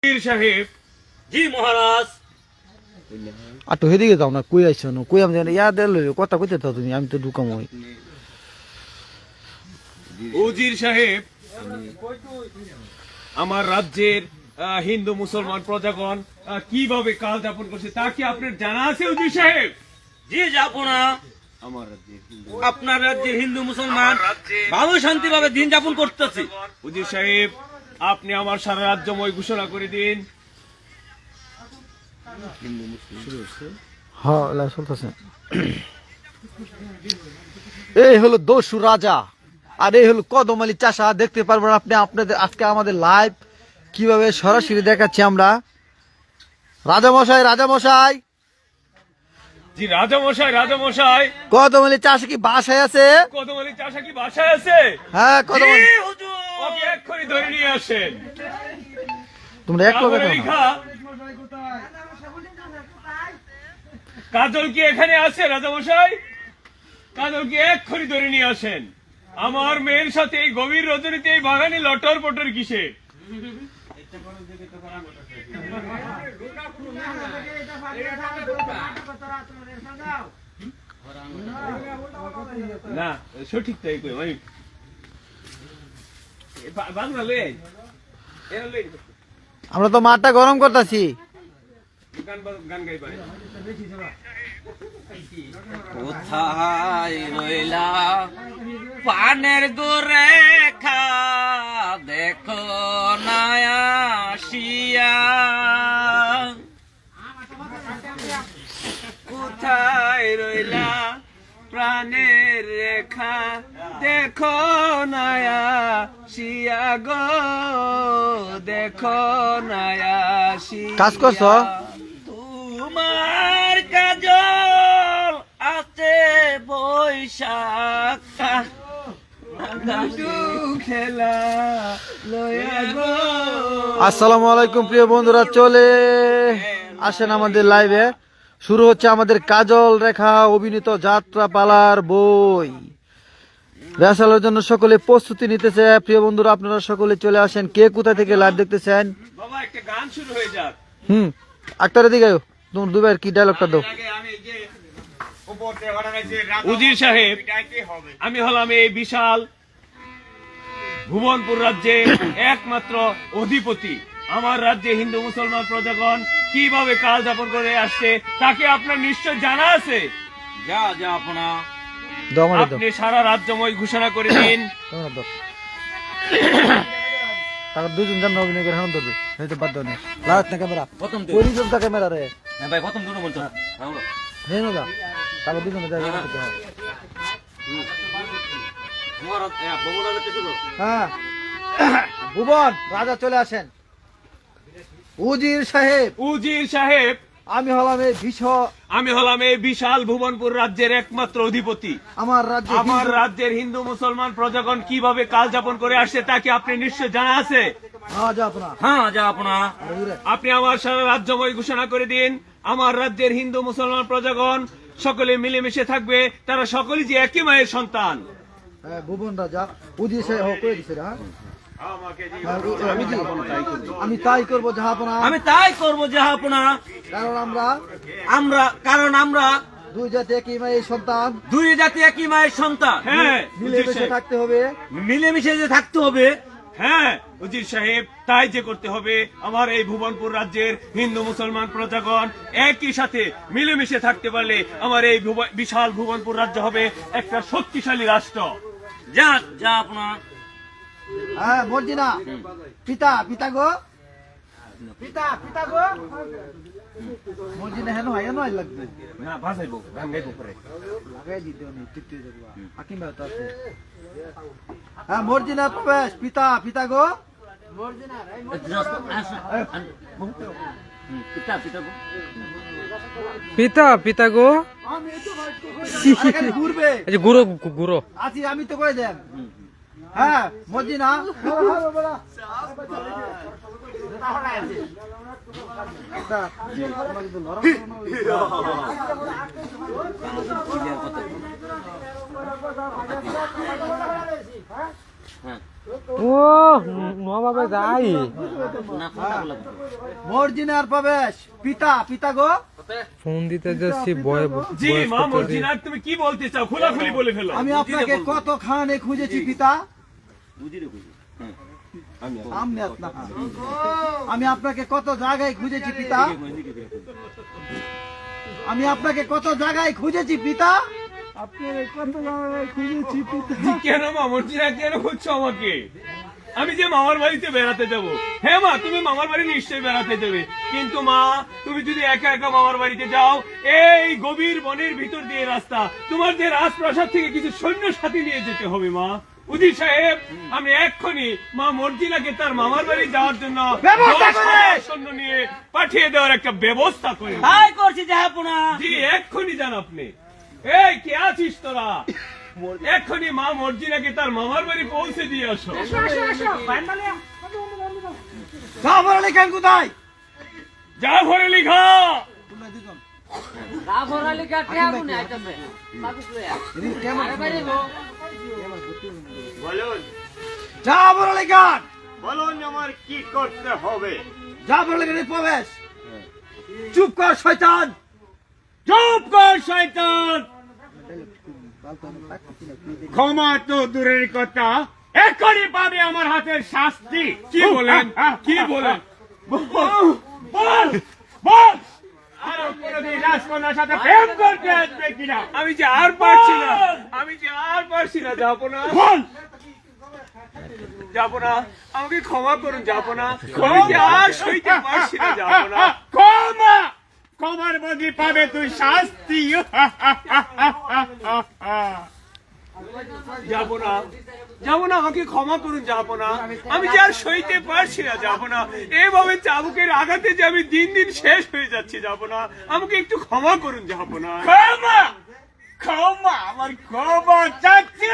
পীর সাহেব। জি মহারাজ। আটো হেদিকে যাও না, কই আইছো না, কই আমি ইয়া দেল কথা কইতে তো তুমি, আমি তো ঢুকাম ওই। উজির সাহেব, আমার রাজ্যের হিন্দু মুসলমান প্রজাগণ কিভাবে কাল যাপন করছে তা কি আপনার জানা আছে উজির সাহেব? জি যাপনা, আমার রাজ্যের আপনার রাজ্যের হিন্দু মুসলমান ভালো শান্তিভাবে দিন যাপন করতেছে। উজির সাহেব, আপনি আমার সারা রাজ্যময় ঘোষণা করে দিন। হ্যাঁ লা চলতেছে। এই হলো দস্যু রাজা, আর এই হলো কদম আলী চাষা। দেখতে পারবেন আপনি আপনাদের আজকে আমাদের লাইভ কিভাবে সরাসরি দেখাচ্ছি আমরা। রাজামশাই, রাজামশাই, জি রাজামশাই, রাজামশাই। কদম আলী চাষা কি বাসায় আছে? কদম আলী চাষা কি বাসায় আছে? হ্যাঁ কদম আলী, জি হুজুর, ওকে এক্ষুনি ধরে নিয়ে আসেন। তোমরা এক লগে কাজল থাকো না। রেখা, কাজল কি এখানে আছে রাজামশাই? কাজল কি এক্ষুনি ধরে নিয়ে আসেন। আমার মেয়ের সাথে এই গভীর রজনীতে এই বাগানে লটর পটর কিসে? না সঠিক তাই কই আমি বাংলা লই আই এরা লই আমরা তো মাঠটা গরম করতেছি। গান গাই পারে। কোথায় রইলা পানের গোরে খা, দেখো না আসিয়া। কোথায় রইলা প্রাণের রেখা, দেখো নয়া শিয়া গো, দেখো নয়া শিয়া। কাজ করছো? তোমার কাজল আছে বৈশাখ, খেলা লয়া গো। আসসালামু আলাইকুম প্রিয় বন্ধুরা, চলে আসেন আমাদের লাইভে। শুরু হচ্ছে আমাদের কাজল রেখা অভিনীত যাত্রা পালার বই। রেসালের জন্য সকলে প্রস্তুতি নিতেছে। প্রিয় বন্ধুরা, আপনারা সকলে চলে আসেন। কে কোথা থেকে লাইভ দেখতেছেন? বাবা একটা গান শুরু হয়ে যাক। আক্তারের দিকে তোমার দুবার কি ডায়লগটা দাও। উজির সাহেব, আমি হলাম এই বিশাল ভুবনপুর রাজ্যের একমাত্র অধিপতি। আমার রাজ্যে হিন্দু মুসলমান প্রজাগণ কিভাবে কাল যাপন করে আসছে তাকে আপনার নিশ্চয় জানা আছে। যা যাপনা, দাও আমারে দাও, আপনি সারা রাজ্যময় ঘোষণা করে দিন। তোমরা দাও। তারপর দুজন জান অভিনয় করে হান ধরবে, এই তো বাদ দাও না। লাগাত না ক্যামেরা, প্রথম তো পরিজন তা ক্যামেরা রে। হ্যাঁ ভাই, প্রথম দুটো বলছো। হে না দা, তারপর দুজন জায়গা করতে হবে। হ্যাঁ ভুবন রাজা চলে আসেন। উজির সাহেব, উজির সাহেব, আমি হলাম এই আমি হলাম এই বিশাল ভুবনপুর রাজ্যের একমাত্র অধিপতি। আমার রাজ্যে আমার রাজ্যের হিন্দু মুসলমান প্রজাগণ কিভাবে কাল যাপন করে আসছে তাকে আপনি নিশ্চয় জানা আছে। হ্যাঁ যাপনা, আপনি আমার সারা রাজ্যময় ঘোষণা করে দিন। আমার রাজ্যের হিন্দু মুসলমান প্রজাগণ সকলে মিলেমিশে থাকবে, তারা সকলেই যে একই মায়ের সন্তান। ভুবন রাজা উজির সাহেব করে দিছে। আমি তাই করবো জাহাপনা, আমি তাই করবো যাহাপনা। কারণ আমরা আমরা দুই জাতি একই মায়ের সন্তান। দুই জাতি একই মায়ের সন্তান। হ্যাঁ মিলেমিশে থাকতে হবে। মিলেমিশে যে থাকতে হবে। হ্যাঁ উজির সাহেব, তাই যে করতে হবে। আমার এই ভুবনপুর রাজ্যের হিন্দু মুসলমান প্রজাগণ একই সাথে মিলেমিশে থাকতে পারলে আমার এই বিশাল ভুবনপুর রাজ্য হবে একটা শক্তিশালী রাষ্ট্র। যা যাহাপনা। হ্যাঁ মর্জিনা, পিতা পিতা গো, পিতা পিতা গো। মর্জিনা হেন হয় না লাগবে না বাজাইবো, গান গাইবো পরে। লাগাই দিতে উনি টিপতে যাবো। হাকিম ভাই তো আছে। হ্যাঁ মর্জিনা প্রবেশ, পিতা পিতা গো। মর্জিনা পিতা পিতা গো, পিতা পিতা গো, ঘুরবে গুরো গুরো। আছি আমি তো কয়ে দেন। হ্যাঁ মর্জিনা, হ্যাঁ ও নবাবে যাই না কথা বলা মর্জিনার প্রবেশ পিতা পিতা গো ফোন দিতে যাচ্ছি বয় জি মা মর্জিনা, তুমি কি বলতে চাও খোলাখুলি বলে ফেলো। আমি আপনাকে কত খানে খুঁজেছি পিতা। বুঝিরে বুঝি সামনে আস না। আমি আপনাকে কত জায়গায় খুঁজেছি পিতা। আমি আপনাকে কত জায়গায় খুঁজেছি পিতা। আপনাকে কত জায়গায় খুঁজেছি পিতা। কেন মা মর্জিনা, কেন খুঁজছো আমাকে? আমি যে মামার বাড়িতে বেড়াতে যাব। হ্যাঁ মা, তুমি মামার বাড়ি নিশ্চয়ই বেড়াতে যাবে, কিন্তু মা তুমি যদি একা একা মামার বাড়িতে যাও, এই গভীর বনের ভিতর দিয়ে রাস্তা, তোমার যে রাজপ্রাসাদ থেকে কিছু সৈন্য সাথী নিয়ে যেতে হবে মা। উজির সাহেব, আমি এক্ষুনি মা মর্জিনাকে তার মামার বাড়ি যাওয়ার জন্য ব্যবস্থা করে! 10 সৈন্য নিয়ে পাঠিয়ে দেওয়ার একটা ব্যবস্থা করে। তাই করছি জাহাপনা। জি এক্ষুনি যান আপনি। এই কে আছিস তোরা? এক্ষুনি মা মর্জিনাকে তার মামার বাড়ি পৌঁছে দিয়ে আসো। জাফর আলী খান কোথায়? যা ঘরে লিখা জাফর আলী খান, বলুন আমার কি করতে হবে। জাফর আলী খানের প্রবেশ। চুপ কর শয়তান। চুপ কর শয়তান। ক্ষমা তো দূরের কথা, এক্ষুনি পাবে আমার হাতের শাস্তি। কি বলেন? কি বলেন? বল বল। আরো কোনদিন রাজকন্যার সাথে প্রেম করতে আসবে কিনা? আমি যে আর পারছি না, আমি যে আর পারছি না। যাবো না, যাবো না, আমাকে ক্ষমা করুন, যাবো না, আমি যে আর সইতে পারছি না, যাবো না। ক্ষমা, ক্ষমার বদলে পাবে তুই শাস্তি। যাবো না, যাবো না, আমাকে ক্ষমা করুন, যাবো না, আমি যে আর সইতে পারছি না, যাবো না। এভাবে চাবুকের আঘাতে যে আমি দিন দিন শেষ হয়ে যাচ্ছি, যাবো না, আমাকে একটু ক্ষমা করুন, যাবো না। ক্ষমা, ক্ষমা, আমার ক্ষমা চাচ্ছি।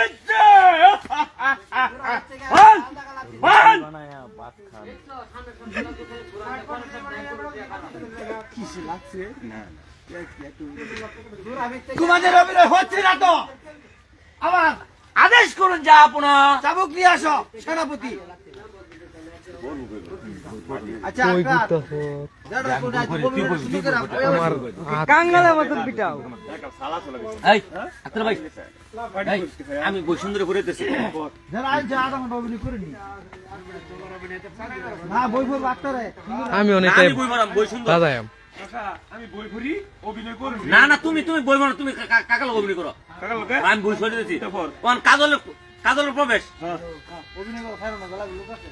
তোমাদের অভিনয় হচ্ছে না তো। আবার আদেশ করুন জাহাপনা। চাবুক নিয়ে আসো সেনাপতি। আচ্ছা কই আকার, গুতাছ যারা কোন আজ বলবে শুরু করে আমার কাঙ্গালের মতন পিটাও এই আক্তার ভাই, এই, আমি বৈসুন্দরে ঘুরেতেছি। যারা আজ যা আধা ঘন্টা অভিনয় করেনি না বই বই বাক্তারে। আমি না, অনেকটাই আমি বই মারাম বৈসুন্দর। দাদায়াম আমি বই ভরি অভিনয় করবি না না, তুমি তুমি বই মারো, তুমি কাকা লোক অভিনয় করো। আমি বই সরে দিয়েছি। তারপর? কাজলের প্রবেশ অভিনয় করে খাইরো না গলা লোক আছে।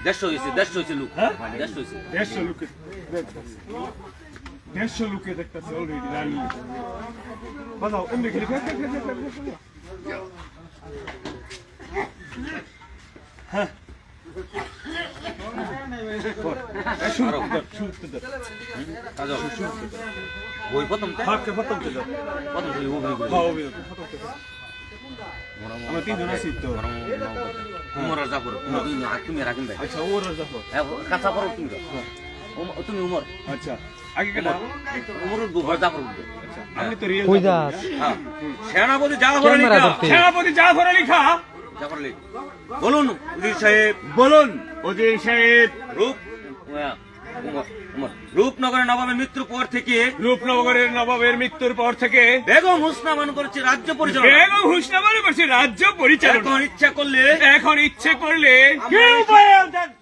150 হয়েছে লোক। হ্যাঁ? 150 হয়েছে। 150 লোকে দেখতেছে অলরেডি রানি। বাজাও এমনি খেলে কাজল বই প্রথম খতম তো দাও। প্রথম থেকে অভিনয় করি। হ্যাঁ অভিনয় খতম তো দাও। আমরা তিনজন আছি তো। উমর আর জাফর, তুমি রাখেন ভাই। আচ্ছা ওর দেখো। কাঁচা পড়ো তুমি তো। তুমি উমর, আচ্ছা আগে কেন? উমর উঠবো, ঘর জাফর উঠবো। আমি তো রিয়েল কই যাস হ্যাঁ। সেনাপতি জাফর আলী ক্যামেরা খাঁ। ধরতে। সেনাপতি জাফর আলী খাঁ। জাফর আলী বলুন উজির সাহেব। বলুন ওজির সাহেব। রূপনগরের নবাবের মৃত্যুর পর থেকে রূপনগরের নবাবের মৃত্যুর পর থেকে বেগম হুসনা মান করেছে রাজ্য পরিচালনা। বেগম হুসনা মনে করছে রাজ্য পরিচালনা। এখন ইচ্ছা করলে এখন ইচ্ছে করলে কি উপায়ে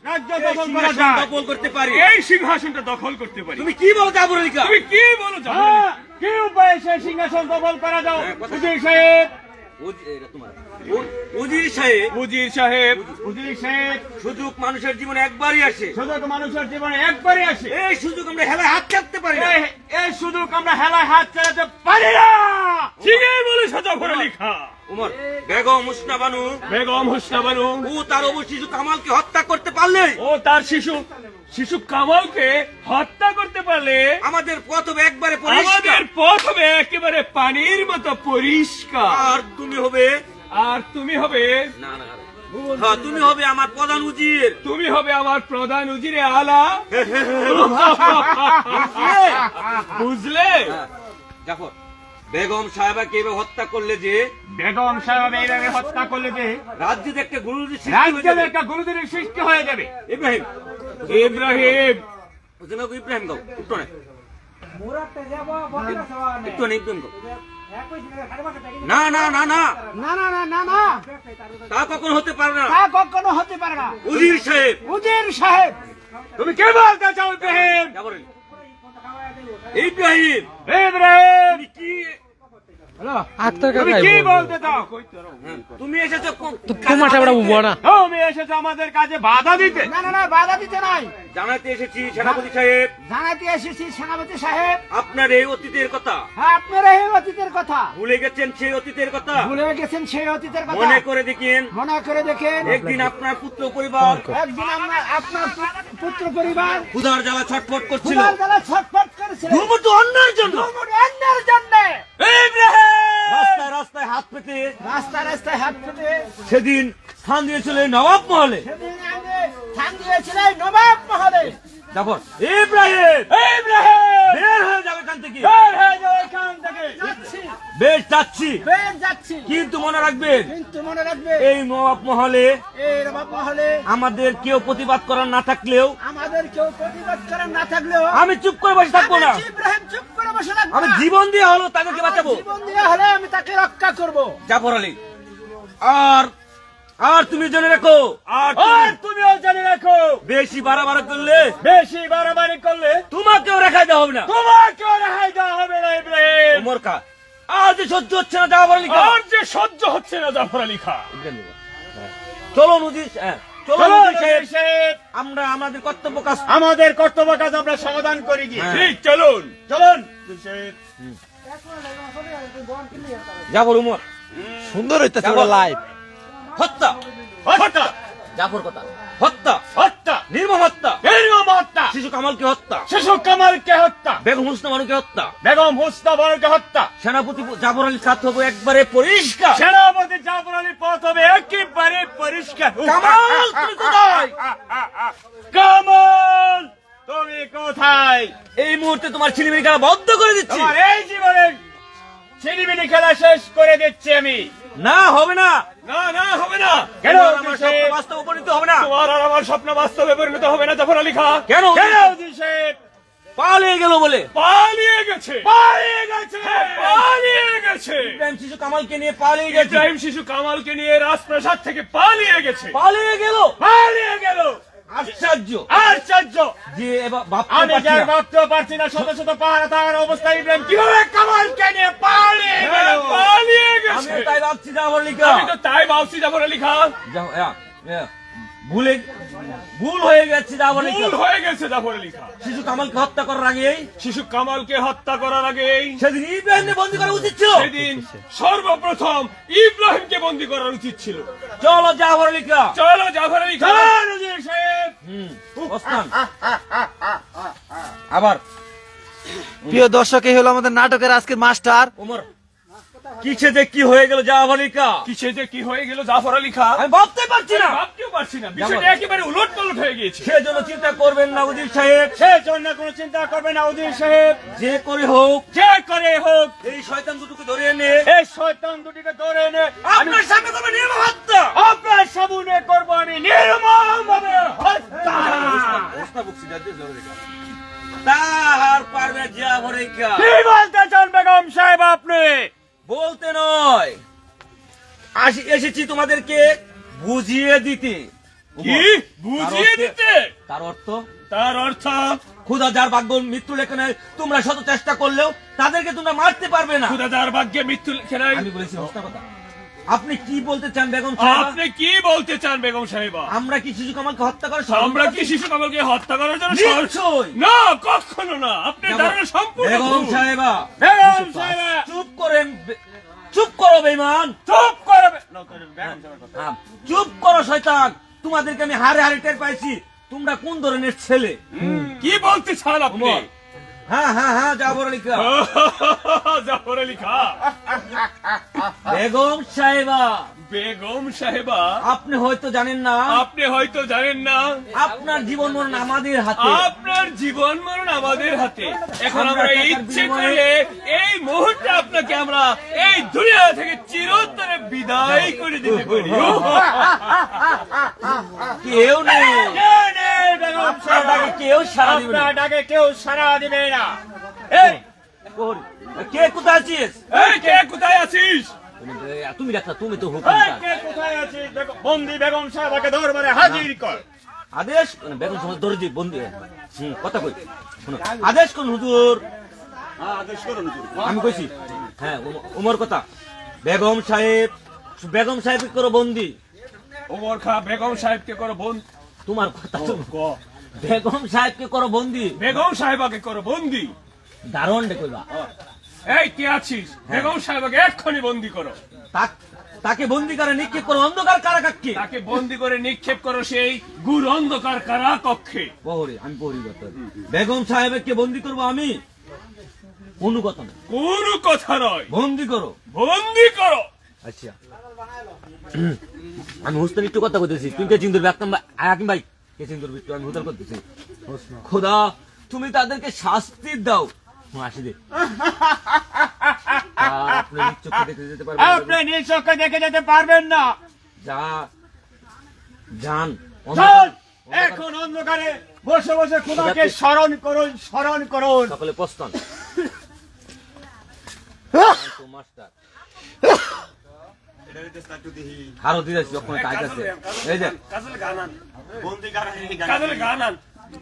রাজ্য দখল করা যায়, দখল করতে পারি। এই সিংহাসনটা দখল করতে পারি। তুমি কি বলো জাফর আলী খাঁ? তুমি কি বলো জাফর আলী খাঁ? কি উপায়ে সেই সিংহাসন দখল করা যাও? উজির সাহেব, উজির সাহেব, উজির সাহেব, উজির সাহেব, সুযোগ মানুষের জীবনে একবারই আসে। সুযোগ মানুষের জীবনে একবারই আসে। এই সুযোগ আমরা হেলায় হাত চাপতে পারি না। এই সুযোগ আমরা হেলায় হাত চালাতে পারি না। ঠিকই বলেছ জাফর আলী খাঁ। উমর, বেগম হুসনা বানু বেগম হুসনা বানু ও তার অবু শিশু কামালকে হত্যা করতে পারলে ও তার শিশু কামালকে হত্যা করতে পারলে আমাদের পথ হবে একবারে পরিষ্কার। আমাদের পথ হবে একেবারে পানির মতো পরিষ্কার। আর তুমি হবে আর তুমি হবে না না হ্যাঁ, তুমি হবে আমার প্রধান উজির। তুমি হবে আমার প্রধান উজিরে আলা। বুঝলে? জাফর, বেগম সাহেবাকে এভাবে হত্যা করলে যে বেগম সাহেব এইভাবে হত্যা করলে যে রাজ্যে একটা গুরুদের রাজ্যের একটা গুরুদের সৃষ্টি হয়ে যাবে। ইব্রাহিম ইব্রাহিম ইব্রাহিম গাও একটু না একটু না ইব্রাহিম গাও। না না না না না না না না না তা কখন হতে পারে না। তা কখনো হতে পারে না। উজির সাহেব উজির সাহেব, তুমি কে বলতে চাও ইব্রাহিম? যাবরেল ইব্রাহিম ইব্রাহিম তুমি কি আক্তার তুমি কাকা কি বলতে চাও? তুমি এসেছো তোমার সাবড়া উবো না তুমি এসেছো আমাদের কাজে বাধা দিতে। না না না বাধা দিতে নাই, জানাতে এসেছি সেনাপতি সাহেব জানাতে এসেছি সেনাপতি সাহেব, আপনার এই অতীতের কথা হ্যাঁ আপনারা এই অতীতের কথা ভুলে গেছেন। সেই অতীতের কথা ভুলে গেছেন, সেই অতীতের কথা মনে করে দেখেন। মনে করে দেখেন। একদিন আপনার পুত্র পরিবার একদিন আপনার পুত্র পরিবার ক্ষুধার জ্বালা ছটফট করছিল ক্ষুধার জ্বালা ছটফট করেছে দুমুঠো অন্যের জন্য। অন্যের জন্য রাস্তায় রাস্তায় হাত পেতে রাস্তায় রাস্তায় হাত পেতে সেদিন স্থান দিয়েছিল এই নবাব মহলে। সেদিন আগে স্থান দিয়েছিলেন নবাব মহলে। যাবর ইব্রাহিম বের হয়ে যাবে এখান থেকে, যাচ্ছি, বেশ যাচ্ছি। বেশ যাচ্ছি, কিন্তু মনে রাখবেন কিন্তু মনে রাখবে এই নবাব মহলে এই নবাব মহলে আমাদের কেউ প্রতিবাদ করার না থাকলেও আমাদের কেউ প্রতিবাদ করার না থাকলেও আমি চুপ করে বসে থাকবো না। আমি ইব্রাহিম চুপ করে বসে থাকবো আমি না। জীবন দিয়ে হলো তাদেরকে আমার বাঁচাবো। জীবন দেওয়া হলে আমি তাকে রক্ষা করব। জাফর আলী আর আর তুমি জেনে রাখো, আর তুমিও জেনে রাখো, বেশি বাড়াবাড়ি করলে বেশি বাড়াবাড়ি করলে তোমাকেও রেখা দেওয়া হবে না। তোমাকেও রেহাই দেওয়া হবে না ইব্রাহিম। ওমর খা আর যে সহ্য হচ্ছে না জাফর আলী খা। আর যে সহ্য হচ্ছে না জাফর আলী খা। চলো নদী চলো চলো নদী সাহেব, সাহেব, আমরা আমাদের কর্তব্য কাজ আমাদের কর্তব্য কাজ আমরা সমাধান করে গিয়ে হ্যাঁ। ঠিক চলুন চলুন সাহেব। জাফর উমর সুন্দর হইতেছে যাবো। লাইভ হত্যা হত্যা জাফর কথা হত্যা হত্যা নির্মম হত্যা নির্মম হত্যা শিশু কামালকে হত্যা শিশু কামালকে হত্যা বেগম হুসনা বানুকে হত্যা বেগম হুসনাবানুকে হত্যা সেনাপতি জাফর আলী সাথ হবে একবারে পরিষ্কার। সেনাপতি জাফর আলী পথ হবে একেবারে পরিষ্কার। কামাল তুমি কোথায়? কামাল তুমি কোথায়? এই মুহূর্তে তোমার ছিলিমিলি খেলা বন্ধ করে দিচ্ছি। তোমার এই জীবনের ছিনিমিনি খেলা শেষ করে দিচ্ছি আমি। না হবে না, না না হবে না। কেন তোমার আমার উজির সাহেব? স্বপ্ন বাস্তব উপনীত হবে না। তোমার আর আমার স্বপ্ন বাস্তবে পরিণত হবে না জাফর আলী খা। কেন? কেন উজির সাহেব? পালিয়ে গেল বলে। পালিয়ে গেছে, পালিয়ে গেছে, পালিয়ে গেছে। ইব্রাহিম শিশু কামালকে নিয়ে পালিয়ে গেছে। ইব্রাহিম শিশু কামালকে নিয়ে রাজপ্রাসাদ থেকে পালিয়ে গেছে, পালিয়ে গেল। পালিয়ে গেল। আশ্চর্য আশ্চর্য, যে এবার ভাবতে আমি পারছি যার না। ভাবতেও পারছি না শত শত পাহাড় থাকার অবস্থায় ইব্রাহিম কিভাবে কামালকে নিয়ে পালিয়ে গেল, পালিয়ে আমি গেছে। তাই ভাবছি জাফর আলী খা। আমি তো তাই ভাবছি জাফর আলী খা। ভুল হয়ে গেছে জাফর আলী ভুল খা। হয়ে গেছে জাফর আলী খা। শিশু কামালকে হত্যা করার আগেই শিশু কামালকে হত্যা করার আগেই সেদিন ইব্রাহিমকে বন্দী করা উচিত ছিল। সেদিন সর্বপ্রথম ইব্রাহিমকে বন্দী করার উচিত ছিল। চলো জাফর আলী খা। চলো জাফর আলী খা। উজির সাহেব, ওস্তাদ। আবার প্রিয় দর্শক, এই হলো আমাদের নাটকের আজকের মাস্টার। ওমর কিসে যে কি হয়ে গেল জাফর আলী খা, কিসে যে কি হয়ে গেল জাফর আলী খা, আমি ভাবতে পারছি না। ভাবতেও পারছি না। বিষয়টা একেবারে উলট পালট হয়ে গিয়েছে। সেজন্য চিন্তা করবেন না উজির সাহেব। সেজন্য কোনো চিন্তা করবে না উজির সাহেব। যে করে হোক যে করে হোক এই শয়তান দুটোকে ধরে এনে এই শয়তান দুটিকে ধরে এনে আপনার সামনে করবে নির্মম হত্যা। আপনার সামনে করবো আমি নির্মমভাবে হত্যা। তাহার পারবে জাফর আলী খা। কি বলতে চান বেগম সাহেব আপনি? বলতে নয়, এসেছি তোমাদেরকে বুঝিয়ে দিতে। কি বুঝিয়ে দিতে? তার অর্থ তার অর্থ খুদা যার ভাগ্য মৃত্যু লেখনে তোমরা শত চেষ্টা করলেও তাদেরকে তোমরা মারতে পারবে না। খুদাদার ভাগ্যে মৃত্যু লেখে নাই। আমি বলেছি হত্যা কথা। আপনি কি বলতে চান বেগম সাহেবা? আপনি কি বলতে চান বেগম সাহেবা? আমরা কি শিশু কামালকে হত্যা করে আমরা কি শিশু কামালকে হত্যা করার জন্য নিশ্চয়ই। না, কখনো না। আপনি ধারণা সম্পূর্ণ বেগম ভুল। সাহেবা বেগম সাহেবা চুপ করেন, চুপ করো বেঈমান। চুপ করবে। চুপ করো শয়তান। তোমাদেরকে আমি হারে হারে টের পাইছি তোমরা কোন ধরনের ছেলে। কি বলতে চান আপনি? ওমর, হ্যাঁ হ্যাঁ হ্যাঁ জাফর আলী খা। জাফর আলী খা। বেগম সাহেবা বেগম সাহেবা, আপনি হয়তো জানেন না, আপনি হয়তো জানেন না, আপনার জীবন মরণ আমাদের হাতে। আপনার জীবন মরণ আমাদের হাতে। এখন আমরা আমরা টাকার ইচ্ছে বিনিময়ে- করলে এই মুহূর্তে আপনাকে আমরা এই দুনিয়া থেকে চিরতরে বিদায় করে দিতে পারি। কেউ নেই, আপনার ডাকে কেউ সাড়া দিবে না। আপনার ডাকে কেউ সাড়া দিবে না। এই, প্রহরী, কে কোথায় আছিস? এই, কে কোথায় আছিস? তুমি ডাক্তার, তুমি তো হুকুম এই, কে কোথায় আছিস? বন্দি বেগম সাহেবাকে দরবারে হাজির কর। আদেশ বেগম সাহেব দরজি বন্দি। কথা কই শোনো, আদেশ কোন হুজুর? আদেশ করুন হুজুর। আমি কইছি, হ্যাঁ উমর কথা। বেগম সাহেব, বেগম সাহেব করো বন্দি। ওমর খা বেগম সাহেবকে করো বন্দি। তোমার কথা শোনো। বেগম সাহেবকে করো বন্দি। বেগম সাহেবাকে করো বন্দি। দারোয়ান ডে কইবা। এই, কে আছিস? বেগম সাহেবাকে এক্ষুনি বন্দি করো। তাকে বন্দি করে নিক্ষেপ করো অন্ধকার কারাকক্ষে। তাকে বন্দি করে নিক্ষেপ করো সেই গুর অন্ধকার কারা কক্ষে। প্রহরী, আমি প্রহরী করতে। বেগম সাহেবকে বন্দি করবো আমি, অনুগত না, কোন কথা নয়, বন্দি করো। বন্দি করো। আচ্ছা, আমি হুস্তান একটু কথা কইতেছি। তুই কে চিন্দুর ব্যক্তম হাকিম ভাই, কে চিন্দুর একটু আমি হুদার করতেছি। খোদা, তুমি তাদেরকে শাস্তি দাও। আসি দে, আপনি নিজ চোখে দেখে যেতে পারবেন। আপনি নিজ চোখে দেখে যেতে পারবেন না। যা যান, চল, এখন অন্ধকারে বসে বসে খোদাকে স্মরণ করুন, স্মরণ করুন। সকলে প্রস্থান। মাস্টার হারো দিয়েছি, যখন কাজ আছে। এই যে কাজলে গান আন,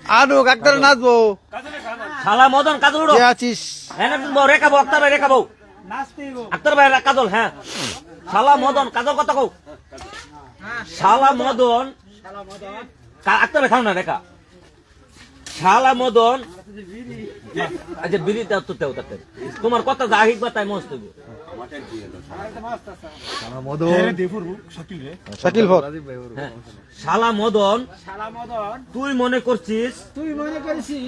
আনু কাকতারে নাচবো। কাজলে গান আন। শালা মদন কাজল উড়ো। কে আছিস? হ্যাঁ রেখাবো, আক্তার ভাই রেখাবো, আক্তার ভাই কাজল। হ্যাঁ, শালা মদন কাজল কথা কও। শালা মদন, আক্তার ভাই খাও না রেখা। শালা মদন, আচ্ছা বিড়ি দাও তো তেও তাতে। তোমার কথা যা হিকবা তাই মস্ত হইব। শাকিল ভট। হ্যাঁ, শালা মদন, তুই মনে করছিস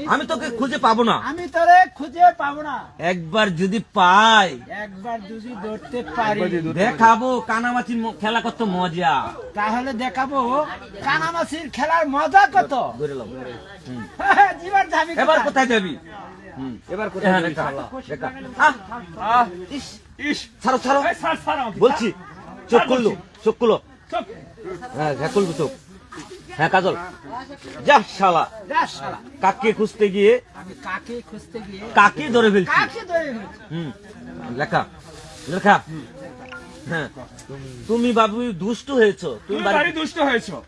আমি তোকে খুঁজে পাবো না? আমি তোরে খুঁজে পাবো না। একবার যদি পাই একবার যদি ধরতে পারি দেখাবো কানামাছির খেলা কত মজা। তাহলে দেখাবো কানামাছির খেলার মজা কত। ধরে লাও। জীবন যাবি এবার কোথায়? কোথায় যাবি? এবার কোথায় যাবি? দেখা। আহ, আহ, ইস, ইস, ছাড়ো ছাড়ো এই, ছাড়, ছাড় আমাকে, বলছি। চোখ খুললো, চোখ খুলো। চুপ। হ্যাঁ, হ্যাঁ খুলবো চোখ। হ্যাঁ কাজল, যা শালা, যা শালা, কাকে খুঁজতে গিয়ে আমি কাকে খুঁজতে গিয়ে কাকে ধরে ফেলছি। কাকে ধরে ফেলছি? লেখা লেখা। হ্যাঁ, তুমি বাবু দুষ্ট হয়েছো। তুমি তুমি বাড়ি- বাড়ি দুষ্ট হয়েছো।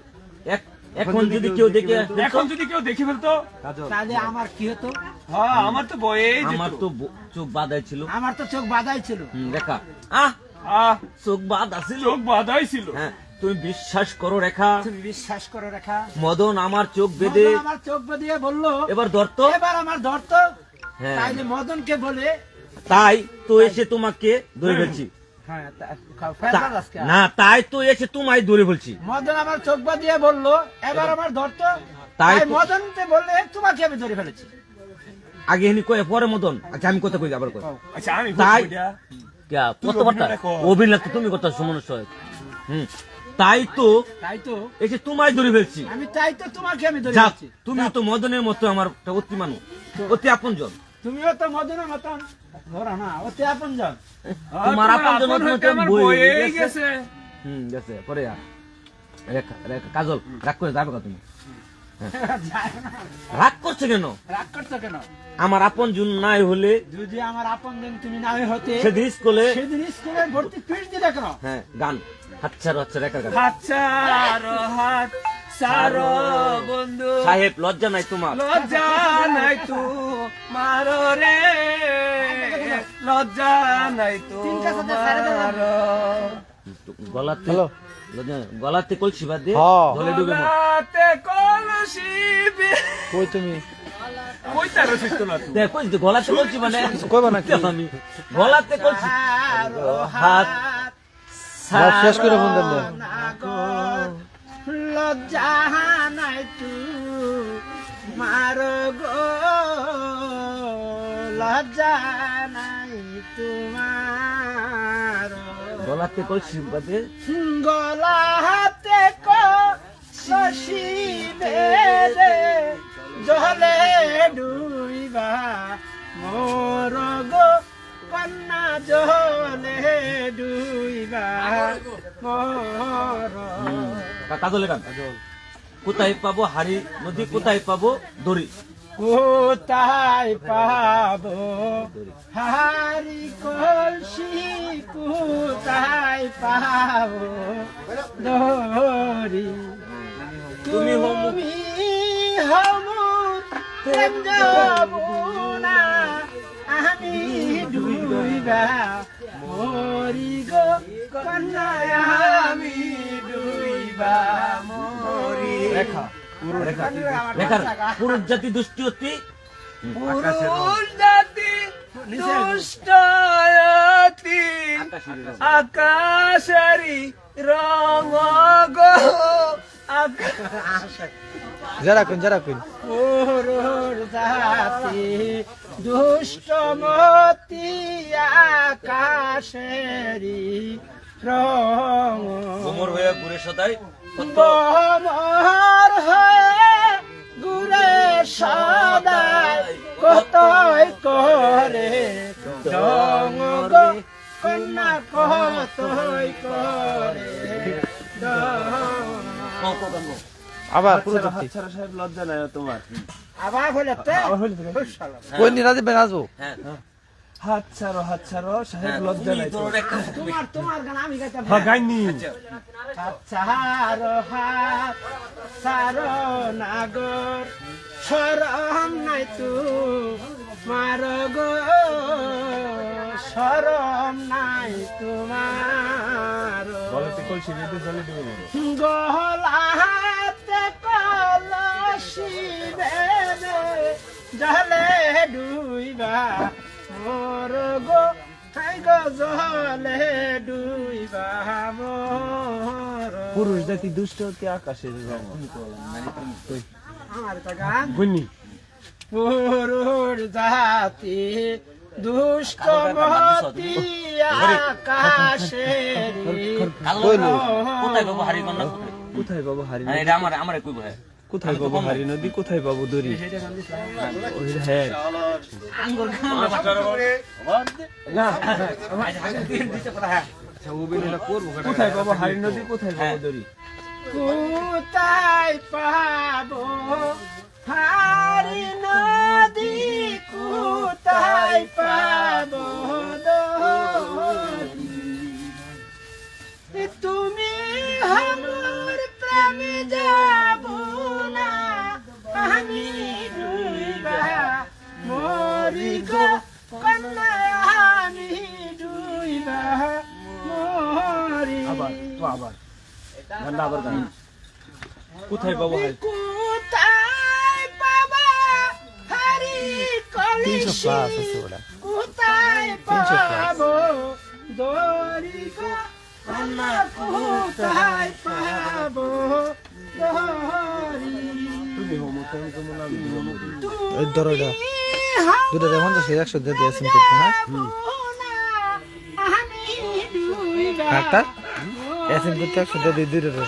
এখন যদি কেউ দেখে এখন যদি কেউ দেখে ফেলতো, তাহলে আমার কি হতো? হ্যাঁ, আমার তো বয়েই যেত। আমার তো চোখ বাঁধাই ছিল। আমার তো চোখ বাঁধাই ছিল। রেখা, আহ, চোখ বাঁধা ছিল। চোখ বাঁধাই ছিল। হ্যাঁ, তুমি বিশ্বাস করো রেখা, তুমি বিশ্বাস করো রেখা। মদন আমার চোখ বেঁধে মদন আমার চোখ বেঁধে বললো এবার ধরত। এবার আমার ধরতো। হ্যাঁ, তাইলে মদনকে বলে তাই তো এসে তোমাকে ধরে ফেলছি। হ্যাঁ ফেরত আজকে। না, তাই তো এসে তোমায় ধরে ফেলছি। মদন আমার চোখ বাঁধিয়ে বললো এবার আমার ধরতো। তাই তাই তো- মদনকে বললে তোমাকে আমি ধরে ফেলেছি। আগে এনে কয়ে পরে মদন। আচ্ছা আমি কথা কই আবার কই। আচ্ছা, আমি তাই বলবো এটা। কত কথা অভিনয় তো তুমি কথা সমস্যা হয়। তাই তো তাই তো এসে তোমায় ধরে ফেলছি। আমি তাই তো তোমাকে আমি ধরে যাক, ফেলেছি। তুমি তো মদনের মতো আমার একটা অতি মানুষ, অতি আপনজন। তুমিও তো মদনের মতন ধরো না, অতি আপনজন। তোমার আপনজন আপন হইতে আমার বই বয়েই গেছে। গেছে পরে রেখা রেখা কাজল রাগ করে যাবে তুমি? যায় না। রাগ করছে কেন? রাগ করছো কেন? আমার আপন জন নাই হলে যদি আমার আপনজন তুমি না হতে সেদিন স্কুলে, সেদিন স্কুলে ভর্তি ফিস দিলে কেন? হ্যাঁ গান হাতছাড়ো হাতছা রেখা গান। হাত ছাড়ো, হাত ছাড়ো বন্ধু, সাহেব লজ্জা নাই তোমার? লজ্জা নাই তো মারো রে, লজ্জা নাই তো তিনটা সাথে ছেড়ে দাও। মারো। গলাতে লজ্জা নাই। গলাতে কলসি বাদ দিয়ে হ্যাঁ। জলে ডুবে মর। গলাতে কলসি কই তুমি? কইতা রসিস তো না তুই। দেখ কই গলাতে কলসি মানে কইবা নাকি? আমি গলাতে কলসি ছাড়ো হাত বাস শেষ করে ফোন দেন। না গো, লজ্জা নাই তু মারো গো, লজ্জা নাই তোমার। গলাতে কলসি বাঁধে গলা হাতে কলসি বেঁধে জলে ডুইবা মোর গো কন্যা জলে ডুইবা মোর। কাজলে গান কোথায় পাবো হাড়ি নদী, কোথায় পাবো দড়ি? কোথায় পাবো হারি কলসি, কোথায় পাবো দড়ি? তুমি তুমি হমুর প্রেম যমুনা, আমি ডুইবা মরি গো কন্যা, আমি ডুইবা মরি। রেখার পুরুষ জাতি দুষ্টি অতি পুরুষ জাতি দুষ্টয়তি আকাশেরি রঙ গো যারা কোন পুরুষ জাতি দুষ্টমতি আকাশেরি রঙ, কোমর হয়ে ঘুরে সদাই বমর হয়ে ঘুরে সদাই কতই করে রঙ গো কন্যা, কতই করে রঙ। আবার পুরো জাতি ছাড়া সাহেব লজ্জা নাই তোমার? আবার বলে কোন নিরাতে বেনাজবো। হ্যাঁ হাত ছাড়ো সাহেব লজ্জা নাই তোমার? তোমার গান আমি গাইতে হ্যাঁ গাইনি। ছাড়ো হাত ছাড়ো নাগর, শরম নাই তু মার গো, শরম নাই তোমার। গলাতে কলসি বেঁধে জলে ডুইবা মোর গো, হাই গো জলে ডুইবা মোর। পুরুষ জাতি দুষ্ট অতি আকাশের রঙ। আমার তো গান বুঝনি? পুরুষ জাতি দুষ্টমতি আকাশের কোথায় পাবো হাড়ি কন্যা? কোথায় পাবো হারি? হ্যাঁ, এটা আমার কইব। কোথায় পাবো হারি নদী? কোথায় পাবো দড়ি? ওই হ্যাঁ না, কোথায় পাবো হারি নদী? কোথায় পাবো দড়ি? কোথায় পাবো হারি নদী, কোথায় পাবো দড়ি? তুমি আমার প্রেমে যাব না, আমি ডুইবা মরি গো কন্যা, আমি ডুইবা মরি। আবার গানটা আবার গান। কোথায় পাবো হারি? কোথায় পাবা হারি কলসি, কোথায় পাবো দড়ি গো কন্যা, কোথায় পাবো দড়ি? তুমি হোমো তুমি কেমন আমি হোমো। এই ধরো এটা দুটো দেখুন তো 100 দিয়ে দিয়েছেন করতে। হ্যাঁ আমি ডুইবা একটা এসেন করতে 100 দিয়ে দুটো রে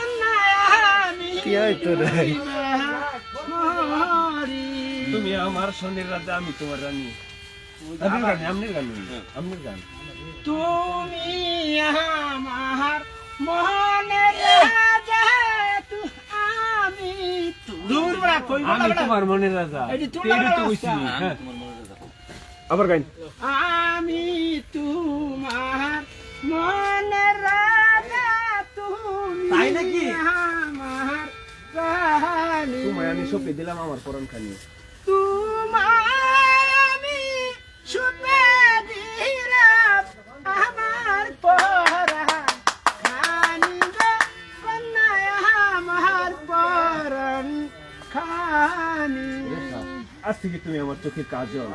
কি হয় তো রে। তুমি আমার সোনের রাজা, আমি তোমার রানী। আমনের গান। তুমি আমার মনের রাজা, আমি দূর বড় কই আমি তোমার মনের রাজা। এটি তুই এইটা তো কইছি। হ্যাঁ আবার গাইন। আমি তোমার মনের রাজা, তুমি তাই নাকি? আমার রানী। তোমায় আমি সপে দিলাম আমার পরন খানি। তোমার আমি শুনে দিলাম আমার পরাণ খানি গো কন্যা, আমার পরাণ খানি। আজ থেকে তুমি আমার চোখের কাজল।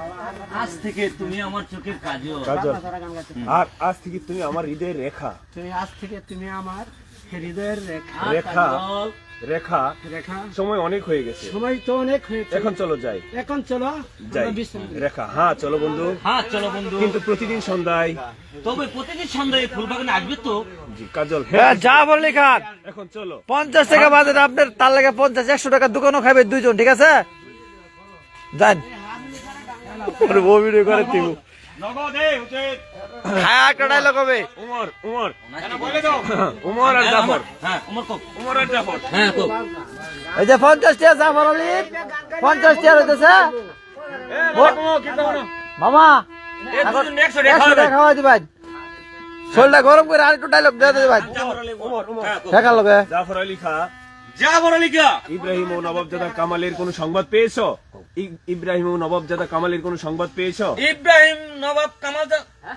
আজ থেকে তুমি আমার চোখের কাজল। আর আজ থেকে তুমি আমার হৃদয়ের রেখা। তুমি আজ থেকে তুমি আমার হৃদয়ের রেখা। রেখা। কাজল, রেখা রেখা সময় অনেক হয়ে গেছে, সময় তো অনেক হয়েছে, এখন চলো যাই। এখন চলো যাই আমরা বিশ্রাম করি। রেখা, হ্যাঁ চলো বন্ধু। হ্যাঁ চলো বন্ধু, কিন্তু প্রতিদিন সন্ধ্যায় তবে প্রতিদিন সন্ধ্যায় ফুলবাগানে আসবে তো? জি কাজল, হ্যাঁ, যা বললি খান। এখন চলো। 50 টাকা বাজেট আপনার, তার লাগে 50-100 টাকা দোকানও খাবে দুইজন, ঠিক আছে? যান ভিডিও করে দিব। হ্যাঁ, একটা ডায়লগ হবে। উমর উমর উমর আর জাফর, হ্যাঁ উমর কো, উমর আর জাফর। হ্যাঁ কো। এই যে 50 টাকা জাফর আলী, 50 টাকা হইতেছে মামা। এই দুজন 100 100 টাকা টাকা খাওয়াই দিবেন, শরীরটা গরম করে আর একটু ডায়লগ দিয়ে দিবেন। উমর উমর টাকার লগে জাফর আলী খা, জাফর আলী কা, ইব্রাহিম ও নবাবজাদা কামালের কোনো সংবাদ পেয়েছো? ইব্রাহিম ও নবাবজাদা কামালের কোনো সংবাদ পেয়েছো? ইব্রাহিম নবাব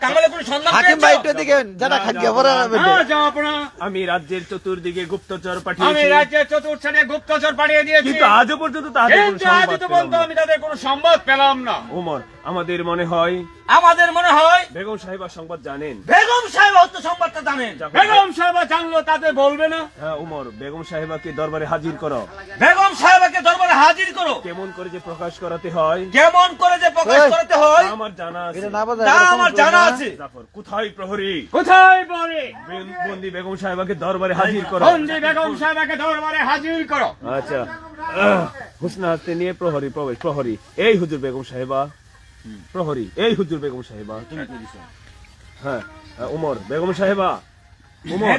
কামালের কোন সন্ধান হাকিম ভাই একটু পেয়েছো? দিকে যারা খাদ্য পরে আমি রাজ্যের চতুর্দিকে গুপ্তচর আমি পাঠিয়েছি, রাজ্যের চতুর্থে গুপ্তচর পাঠিয়ে দিয়েছি, কিন্তু আজও পর্যন্ত তাদের কোনো কিন্তু আজ সংবাদ তো পেলাম বলতো না। আমি তাদের কোনো সংবাদ পেলাম না। উমর, আমাদের মনে হয় আমাদের মনে হয় বেগম সাহেবা সংবাদ জানেন। বেগম সাহেব হয়তো সংবাদটা জানেন। বেগম সাহেব জানলো তাতে বলবে না? হ্যাঁ উমর, বেগম সাহেবাকে দরবারে হাজির করো। বেগম সাহেবকে দরবারে হাজির করো। কেমন করে যে প্রকাশ করাতে হয় কেমন করে যে প্রকাশ এই। করতে হয় তা আমার জানা আছে। এটা না বাজে তা আমার জানা আছে। জাফর, কোথায় প্রহরী? কোথায় বলে? বন্দি বেগম সাহেবাকে দরবারে হাজির করো। বন্দি বেগম সাহেবকে দরবারে হাজির করো। আচ্ছা, হুসনা হাতে নিয়ে প্রহরী প্রবেশ। প্রহরী, এই হুজুর বেগম সাহেবা। প্রহরী, এই হুজুর বেগম সাহেবা। হ্যাঁ, উমর, বেগম সাহেবা। উমর,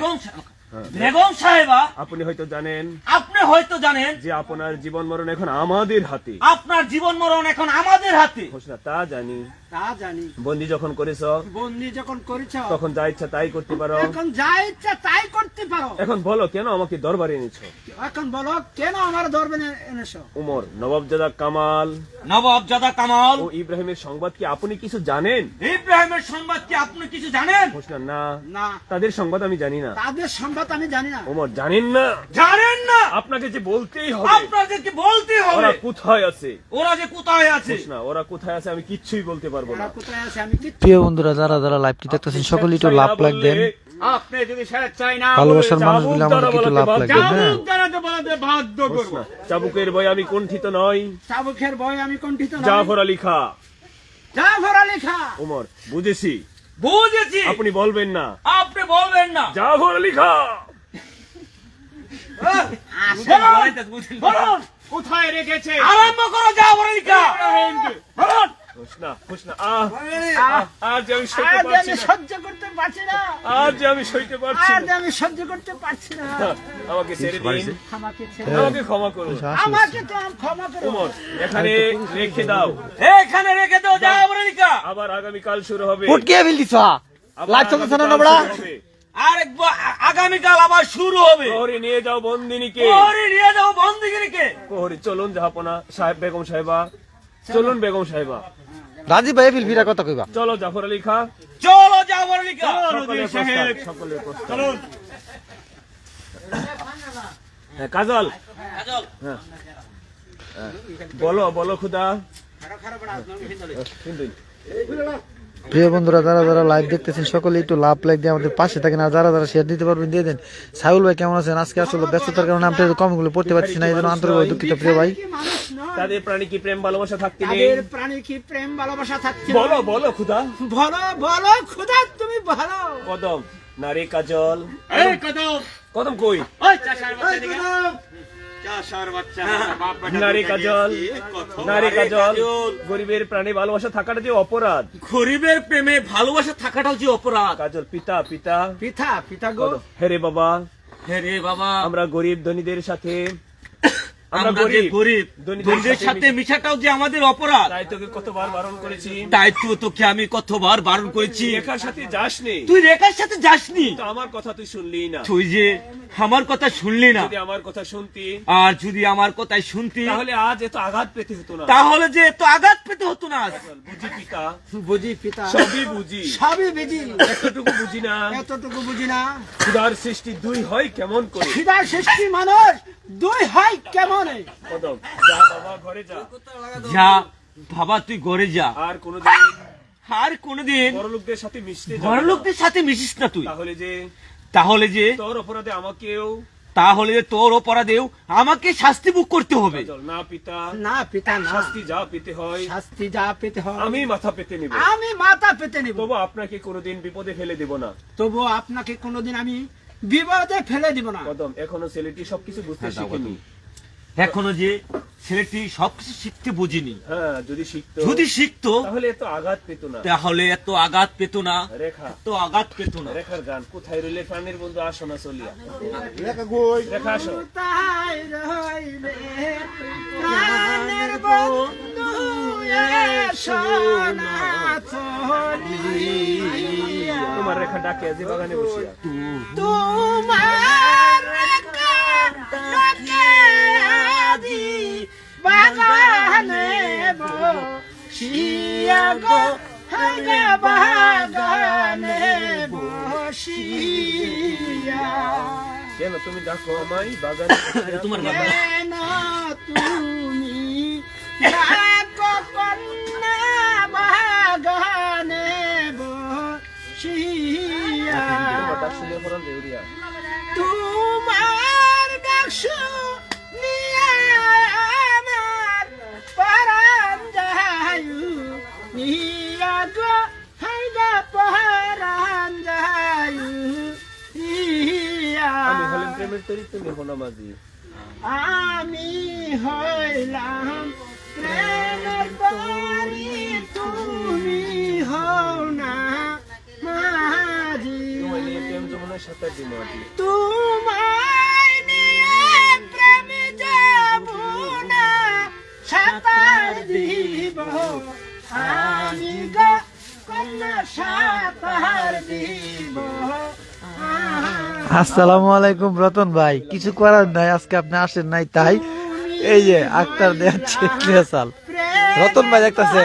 বেগম সাহেবা, আপনি হয়তো জানেন আপনি হয়তো জানেন যে আপনার জীবন মরণ এখন আমাদের হাতে। আপনার জীবন মরণ এখন আমাদের হাতে। হুসনা, তা জানি। তা জানি, বন্দি যখন করেছ বন্দি যখন করেছ তখন যা ইচ্ছা তাই করতে পারো। এখন যা ইচ্ছা তাই করতে পারো। এখন বলো কেন আমাকে দরবারে এনেছো? এখন বলো কেন আমার দরবারে এনেছো? উমর, নবাবজাদা কামাল নবাবজাদা কামাল ও ইব্রাহিমের সংবাদ কি আপনি কিছু জানেন? ইব্রাহিমের সংবাদ কি আপনি কিছু জানেন? হুসনা, না, না, তাদের সংবাদ আমি জানি না। তাদের সংবাদ আমি জানি না। উমর, জানেন না? জানেন না? আপনাকে যে বলতেই হবে। আপনাদেরকে বলতে হবে ওরা কোথায় আছে? ওরা যে কোথায় আছে। হুসনা, ওরা কোথায় আছে আমি কিচ্ছুই বলতে পারবো না। ওরা কোথায় আছে আমি কি? প্রিয় বন্ধুরা, যারা যারা লাইভটি দেখতেছেন সকলেই একটু লাভ লাইক দেন, আপনি যদি সেটা চাই না ভালোবাসার চাবুক মানুষগুলো আমাদেরকে একটু লাভ লাইক দেন। হ্যাঁ, চাবুক জানাতে বলাতে বাধ্য করবো। হুসনা, চাবুকের ভয়ে আমি কুণ্ঠিত নই। চাবুকের ভয় আমি কণ্ঠিত নই। জাফর আলী খা। জাফর আলী খা। উমর, বুঝেছি, বুঝেছি, আপনি বলবেন না। আপনি বলবেন না। জাফর আলী খা। বলুন, কোথায় রেখেছে? আরম্ভ করো জাফর আলী কা। বলুন। হুসনা, হুসনা, আজ আমি সইতে আর পারছি আমি না। সহ্য করতে পারছি না। আজ আমি সইতে পারছি আর না। আমি সহ্য করতে পারছি না। আমাকে ছেড়ে দিন, আমাকে ছেড়ে আমাকে ক্ষমা করুন। আমাকে তো ক্ষমা করো। উমর, এখানে রেখে দাও। এখানে রেখে দাও জাফর আলী কা। আবার আগামীকাল শুরু হবে। ফুটকে ফেলতিছ আবার লাইভ চলতেছে না আগামীকাল বড়া? শুরু হবে। আগামীকাল আবার শুরু হবে। প্রহরী নিয়ে যাও বন্দিনীকে। প্রহরী নিয়ে যাও বন্দিগিরিকে। প্রহরী, চলুন জাহাপনা সাহেব, বেগম সাহেবা, চলুন বেগম সাহেবা, রাজীব ভাই ফিলফিরা কথা কইবা। চলো জাফর আলী খা। চলো জাফর আলী কা। সকলের প্রস্তাব, সকলের প্রস্তাব। হ্যাঁ, কাজল, হ্যাঁ, হ্যাঁ, বলো বলো খুদা। কিন্তু প্রিয় বন্ধুরা, যারা যারা লাইভ দেখতেছেন সকলে একটু লাভ লাইক দিয়ে আমাদের পাশে থাকেন, আর যারা যারা শেয়ার দিতে পারবেন দিয়ে দেন। সাইউল ভাই কেমন আছেন? আজকে আসলে ব্যস্ততার কারণে আপনাদের কমেন্টগুলো পড়তে পারছি না, এই জন্য আন্তরিকভাবে দুঃখিত প্রিয় ভাই। কি মানুষ নয়। তাদের প্রাণী কি প্রেম ভালোবাসা থাকতে নেই? তাদের প্রাণী কি প্রেম ভালোবাসা থাকছে? বলো বলো খুদা। বলো বলো খুদা, তুমি বলো। কদম, নারী কাজল। এই কদম, কদম কই? ওই চাষার বাচ্চা দিকে। চাষার বাচ্চা, বাপ বেটা নারী দুইটা কাজল, গেছে। নারী কাজল। গরিবের প্রাণী ভালোবাসা থাকাটা যে অপরাধ। গরিবের প্রেমে ভালোবাসা থাকাটাও যে অপরাধ। কাজল, পিতা পিতা। পিতা পিতা গো। কদম, হেরে বাবা, হে রে বাবা, আমরা গরিব ধনীদের সাথে, আমরা যে গরিব ধনীদের ধনীদের সাথে সাথে মিশাটাও যে আমাদের অপরাধ। তাই তোকে কতবার বারণ করেছি। তাই তো তোকে আমি কতবার বারণ করেছি। রেখার সাথে যাসনি, তুই রেখার সাথে যাসনি। তো আমার কথা তুই শুনলি না। তুই যে আমার কথা শুনলি না। যদি আমার কথা শুনতি আর যদি আমার কথাই শুনতি তাহলে আজ এত আঘাত পেতে হতো না। তাহলে যে এত আঘাত পেতে হতো না। বুঝি পিতা, বুঝি পিতা, সবই বুঝি, সবই বুঝি, এতটুকু বুঝি না এতটুকু বুঝি না। খুদার সৃষ্টি দুই হয় কেমন করে। খিদা সৃষ্টি মানুষ দুই হয় কেমন? কদম, যা বাবা ঘরে যা, যা বাবা তুই ঘরে যা। আর কোনোদিন আর কোনদিন বড়লোকদের সাথে মিশতে যাবি বড় না। লোকদের সাথে মিশিস না তুই। তাহলে যে তাহলে যে তোর অপরাধে আমাকেও তাহলে তোর অপরাধেও আমাকে শাস্তি ভোগ করতে হবে। কাজল, না পিতা, না পিতা না, শাস্তি যা পেতে হয় শাস্তি যা পেতে হয় আমি মাথা পেতে নিব, আমি মাথা পেতে নেব। তবু আপনাকে কোনোদিন বিপদে ফেলে দেব না। তবু আপনাকে কোনোদিন আমি বিপদে ফেলে দিব না। কদম, এখনো ছেলেটি সবকিছু বুঝতে শিখেনি। এখনো যে ছেলেটি সবকিছু শিখতে বুঝিনি, হ্যাঁ, যদি শিখতো যদি শিখতো তাহলে এত আঘাত পেত না। তাহলে এত আঘাত পেত না, রেখা, এত আঘাত পেত না। রেখার গান কোথায় রইলে প্রাণের বন্ধু, আসো না চলিয়া। রেখা আসো। কোথায় রইলে প্রাণের বন্ধু, এসো না চলিয়া। তোমার রেখা ডাকে আজি বাগানে বসিয়া। তোমার ডাকে আজি বাগানে বসিয়া গো, হায় বাগানে বসিয়া। কেন তুমি ডাকো আমায় বাগানে বসিয়া? তোমার বাবা কেন তুমি ডাকো কন্যা বাগানে বসিয়া। তোমার ডাক শুনে পরাণ দেউরিয়া। তোমার ডাক শুনিয়া আমার পরাণ যায়ু নিয়া গো, হাইদা পরাণ যায়ু নিয়া। আমি হলাম প্রেমের তরি, তুমি হলো মাঝি। আমি হইলাম প্রেমের তরি, তুমি হও না মাঝি। তোমায় নিয়ে প্রেম যমুনায় সাঁতার দিন মাঝি। তোমায় নিয়ে প্রেম যমুনা সাঁতার দিব আমি গো, কন্যা সাঁতার দিব। আসসালামু আলাইকুম রতন ভাই, কিছু করার নাই, আজকে আপনি আসেন নাই তাই এই যে আক্তার দেখাচ্ছে ফেসাল। রতন ভাই দেখতাছে,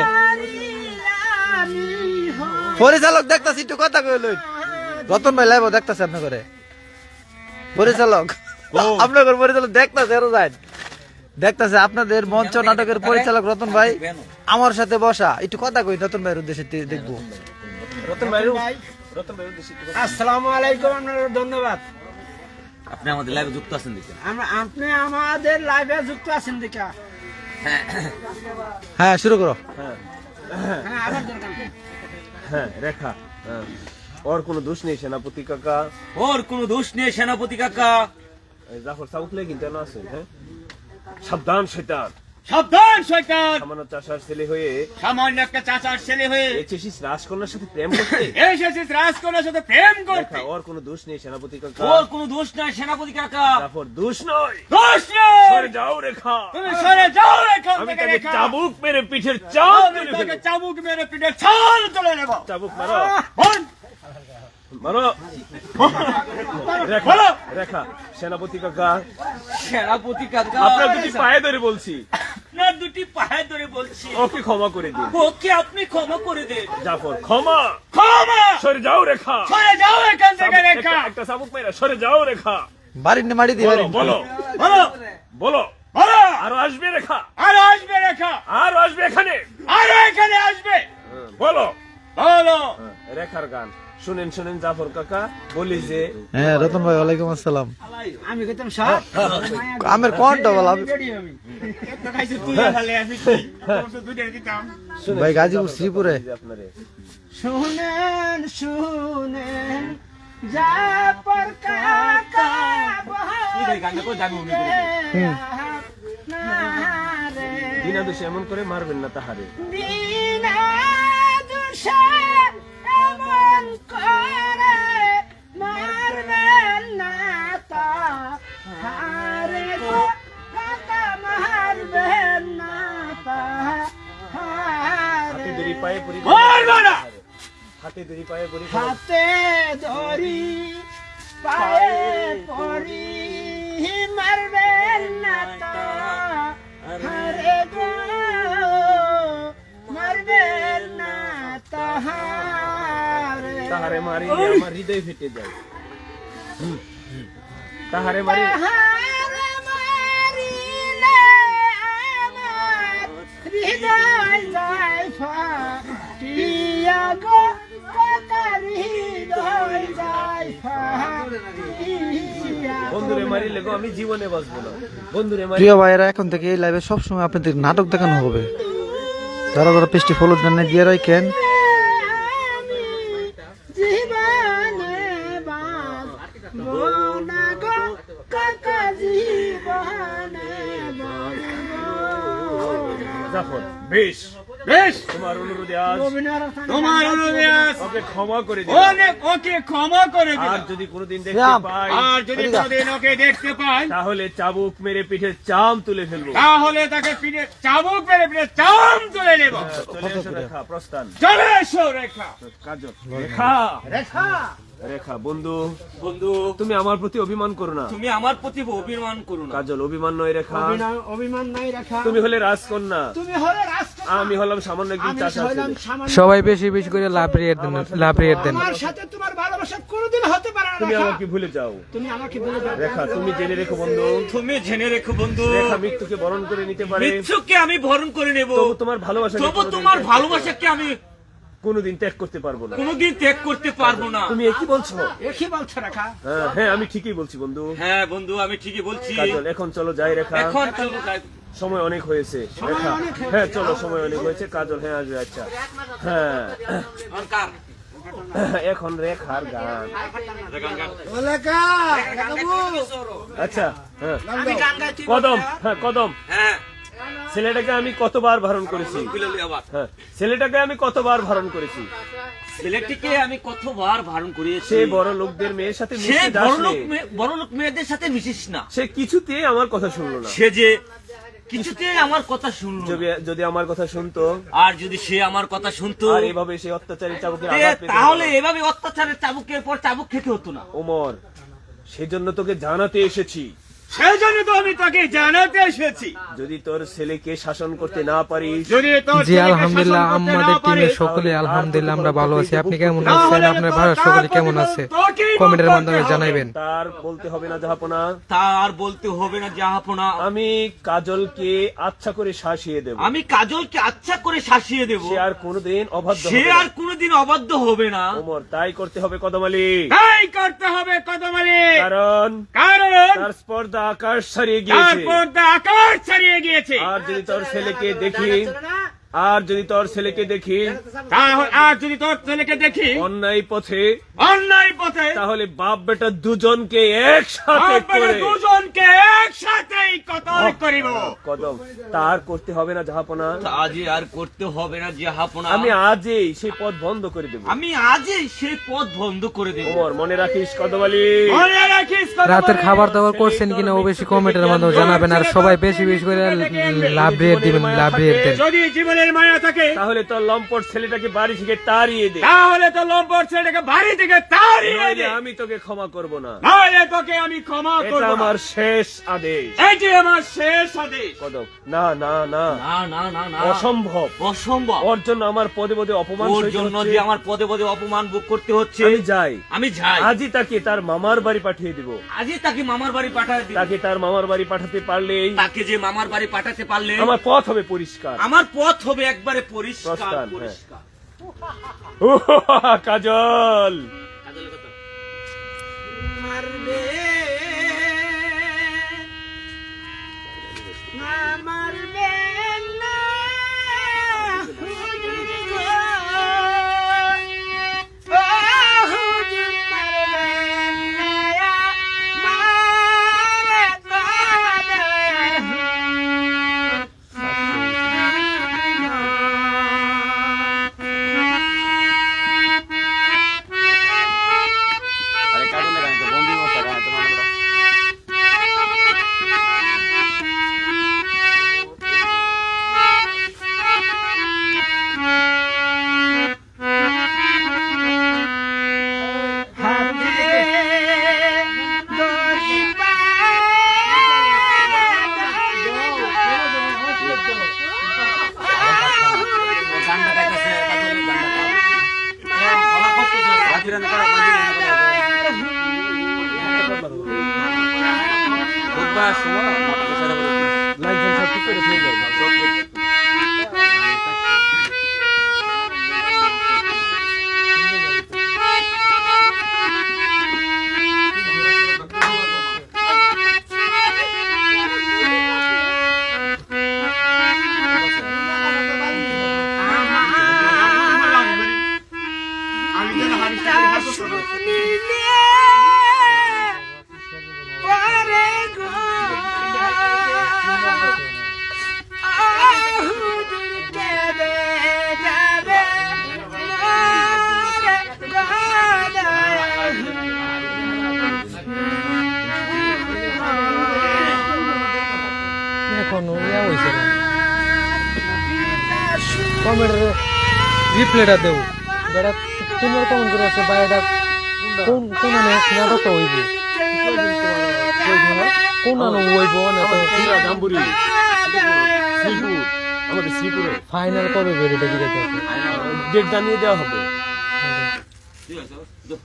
পরিচালক দেখতাছি, একটু কথা কইলুন। রতন ভাই লাইভ দেখতাছে আপনার করে, পরিচালক আপনার করে পরিচালক দেখতাছে, আরো যাই দেখতাছে আপনাদের মঞ্চ নাটকের পরিচালক রতন ভাই আমার সাথে বসা। একটু কথা কই রতন ভাইয়ের উদ্দেশ্যে দেখবো। রতন ভাই, রতন ভাই উদ্দেশ্যে একটু কথা। আসসালামু আলাইকুম, আপনার ধন্যবাদ। আপনি আমাদের লাইভে যুক্ত আছেন দেখে। আপনি আমাদের লাইভে যুক্ত আছেন দেখা। হ্যাঁ শুরু করো। হ্যাঁ, হ্যাঁ, আবার দরকার নেই। হ্যাঁ, রেখা, হ্যাঁ। ওর কোনো দোষ নেই সেনাপতি কাকা। ওর কোনো দোষ নেই সেনাপতি কাকা। এই জাফর সাউথলে কিন্তু না আছেন। হ্যাঁ, সাবধান শয়তান, সাবধান শয়তান, সামান্য চাষার ছেলে হয়ে সামান্য একটা চাচার ছেলে হয়ে এসেছিস রাজকন্যার সাথে প্রেম করতে। এসেছিস রাজকন্যার সাথে প্রেম করতে। রেখা, ওর কোনো দোষ নেই সেনাপতি কাকা। ওর কোনো দোষ নাই সেনাপতি কাকা। জাফর দোষ নয়, দোষ নেই। সরে যাও রেখা। তুমি সরে যাও এখান আমি থেকে তাকে রেখা। চাবুক মেরে পিঠের চাল আমি তুলে তাকে ফেলবো। চাবুক মেরে পিঠে ছাল তুলে নেব। চাবুক মারো, বল, মারো। রেখা, বলো। রেখা, সেনাপতি কাকা সেনাপতি কাকা, আপনার দুটি পায়ে ধরে বলছি, আপনার দুটি পায়ে ধরে বলছি, ওকে ক্ষমা করে দিন। ওকে আপনি ক্ষমা করে দেন। জাফর ক্ষমা, ক্ষমা, সরে যাও রেখা। সরে যাও এখান থেকে রেখা। একটা চাবুক মেরে সরে যাও রেখা। বাড়ির নে মারি দিয়ে বলো, বলো, বলো, বলো। বলো। আরো আসবে রেখা, আর আসবে রেখা, আরো আসবে এখানে। আর এখানে আসবে। বলো। বলো। রেখার গান শুনেন, শুনেন জাফর কাকা বলি যে হ্যাঁ রতন ভাই ওয়ালাইকুম আসসালাম। আমি কইতাম সব আমের কোনটা বলা শুনেন, ভাই গাজীপুর শ্রীপুরে। যে আপনারে শুনেন শুনেন জাফর কাকা বিনা দোষে এমন করে মারবেন না তাহারে। বিনা দোষে এমন করে মারবেন না তাহারে গো, কাকা মারবেন না হাতে তাহারে। দড়ি পায়ে পরি, মারবে না। হাতে দড়ি পায়ে পরি। হাতে ধরি পায়ে পরি মারবেন না তাহারে গো, মারবেন না তাহারে। তাহারে মারি আমার হৃদয় ফেটে যায়। তাহারে মারি তাহারে মারিলে আমার হৃদয় যায় ফাটিয়া গো, কাকা হৃদয় যায় ফাটিয়া। বন্ধুরে মারিলে গো আমি জীবনে বাঁচবো না। বন্ধুরে মারি প্রিয় ভাইয়েরা, এখন থেকে এই লাইভে সবসময় আপনাদের নাটক দেখানো হবে। যারা যারা পেজটি ফলো জানেন দিয়ে রাখেন। জাফর, বেশ বেশ, তোমার অনুরোধে আজ ওকে ক্ষমা করে দিও। ওকে ক্ষমা করে দিন। আর যদি কোনোদিন দেখতে পাই, আর যদি কোনোদিন ওকে দেখতে পাই তাহলে চাবুক মেরে পিঠে চাম তুলে ফেলবো। তাহলে তাকে পিঠে চাবুক মেরে পিঠে চাম তুলে নেব। চলে এসো রেখা, প্রস্থান। চলে এসো রেখা। কাজল, রেখা, রেখা, রেখা, বন্ধু বন্ধু তুমি আমার প্রতি অভিমান করো না। তুমি আমার প্রতি অভিমান করো না। কাজল, অভিমান নয় রেখা। অভিমান নাই রেখা। তুমি হলে রাজকন্যা, তুমি হলে রাজকন্যা, আমি হলাম সামান্য একজন আমি চাষা হলাম ছেলে। সামান্য। সবাই বেশি বেশি করে লাভ রেট দেন, লাভ রেট দেন। আমার সাথে তোমার ভালোবাসা কোনোদিন হতে পারে না তুমি রেখা। আমাকে ভুলে যাও তুমি আমাকে বলে দাও রেখা। তুমি জেনে রেখো বন্ধু, তুমি জেনে রেখো বন্ধু, রেখা মৃত্যুকে বরণ করে নিতে পারে, মৃত্যুকে আমি বরণ করে নেব, তবু তোমার ভালোবাসা তবু তোমার ভালোবাসাকে আমি কোনোদিন ত্যাগ করতে পারবো না। কোনোদিন ত্যাগ করতে পারবো না। তুমি একই বলছো? একই বলছো রেখা। হ্যাঁ, হ্যাঁ, আমি ঠিকই বলছি বন্ধু। হ্যাঁ বন্ধু, আমি ঠিকই বলছি। কাজল, এখন চলো যাই রেখা, এখন চলো যাই। সময় অনেক হয়েছে রেখা। হ্যাঁ চলো, সময় অনেক হয়েছে। কাজল, হ্যাঁ আসবে। আচ্ছা, হ্যাঁ, অনকার এখন রেখার গান। রেখা, আচ্ছা, হ্যাঁ, আমি গান গাইছি। কদম, হ্যাঁ কদম, হ্যাঁ ছেলেটাকে আমি কতবার বারণ করেছি। বিললি আবার হ্যাঁ, ছেলেটাকে আমি কতবার বারণ করেছি। ছেলেটিকে আমি কতবার বারণ করিয়েছি। সে বড় লোকদের মেয়ের সাথে সে মিশতে যাস নে। বড়লোক মেয়েদের সাথে মিশিস না। সে কিছুতেই আমার কথা শুনলো না। সে যে কিছুতে আমার কথা শুনলো না। যদি আমার কথা শুনতো, আর যদি সে আমার কথা শুনতো, আর এভাবে সে অত্যাচারী চাবুকে এ, আঘাত পেতে তাহলে হতো না। এভাবে অত্যাচারের চাবুকের পর চাবুক খেতে হতো না। ওমর, সেজন্য তোকে জানাতে এসেছি, সেই জন্য তো আমি তাকে জানাতে এসেছি। যদি তোর ছেলেকে শাসন করতে না পারিস, যদি তোর জি ছেলেকে আলহামদুলিল্লাহ, শাসন করতে আমাদের না পারে, টিমের সকলে আলহামদুলিল্লাহ আমরা ভালো আছি। আপনি কেমন আছেন? তাহলে আপনার তো ভালো তার সকলে কেমন প্রতিদিন আছে তোকেই কমেন্টের বলতে মাধ্যমে হবে। জানাইবেন। তার বলতে হবে না জাহাপনা, তার বলতে হবে না জাহাপনা, আমি কাজলকে আচ্ছা করে শাসিয়ে দেব। আমি কাজলকে আচ্ছা করে শাসিয়ে দেব। সে আর কোনোদিন অবাধ্য সে হবে আর না। কোনোদিন অবাধ্য হবে না। ওমর, তাই করতে হবে কদম আলী, তাই করতে হবে কদম আলী। কারণ কারণ তার স্পর্ধা আকাশ ছাড়িয়ে তার গিয়েছে। পর্দা আকাশ ছাড়িয়ে গিয়েছে। আর যদি তোর ছেলেকে দেখি, আর যদি তোর ছেলেকে দেখি তাহলে আর যদি তোর ছেলেকে দেখি অন্যায় পথে, অন্যায় পথে, তাহলে বাপ বেটা দুজনকে একসাথে আমরা করে দুজনকে একসাথেই কতল করিব। কদম, তার করতে হবে না জাহাপনা। আজই আর করতে হবে না জাহাপনা, আমি আজই সেই পথ বন্ধ করে দেব। আমি আজই সেই পথ বন্ধ করে দেব। ওমর, মনে রাখিস কদম আলী। মনে রাখিস কদম রাতের আলী। খাবার দাবার করছেন কিনা অবশ্যই কমেন্টের মাধ্যমে জানাবেন। আর সবাই বেশি বেশি করে লাভ রেট দিবেন, লাভ রেট দেন। যদি জীবনের মায়া থাকে তাহলে তোর লম্পট ছেলেটাকে বাড়ি থেকে তাড়িয়ে দে, তাহলে তো লম্পট ছেলেটাকে বাড়ি থেকে তাড়িয়ে নইলে দে। আমি তোকে ক্ষমা করব না। নইলে তোকে আমি ক্ষমা এটা করব না। আমার শেষ আদেশ। এটি আমার শেষ আদেশ। কদম, না না না, না না না না, অসম্ভব। অসম্ভব। ওর জন্য আমার পদে পদে অপমান ওর সইতে জন্য হচ্ছে। যে আমার পদে পদে অপমান ভোগ করতে হচ্ছে। আমি যাই, আমি যাই, আজই তাকে তার মামার বাড়ি পাঠিয়ে দিব। আজই তাকে মামার বাড়ি পাঠাতে দিই। তাকে তার মামার বাড়ি পাঠাতে পারলেই তাকে যে মামার বাড়ি পাঠাতে পারলে আমার পথ হবে পরিষ্কার। আমার পথ হবে একবারে পরিষ্কার প্রস্থান, হ্যাঁ। পরিষ্কার। কাজল, কাজলের কথা। মারবে না, মারবে না, হুজুর গো। ও হুজুর মারবেন না, মারে কমেন্টের রিপ্লাইটা দেও বেটা তিনবার কমেন্ট করে আছে ভাই এটা কোন কোন নাটক হইব কোন নাটক হইব না তো জাম্বুরি শ্রীপুর আমাদের শ্রীপুরে ফাইনাল কবে বেরিয়ে দেখি দেখতে ডেট জানিয়ে দেওয়া হবে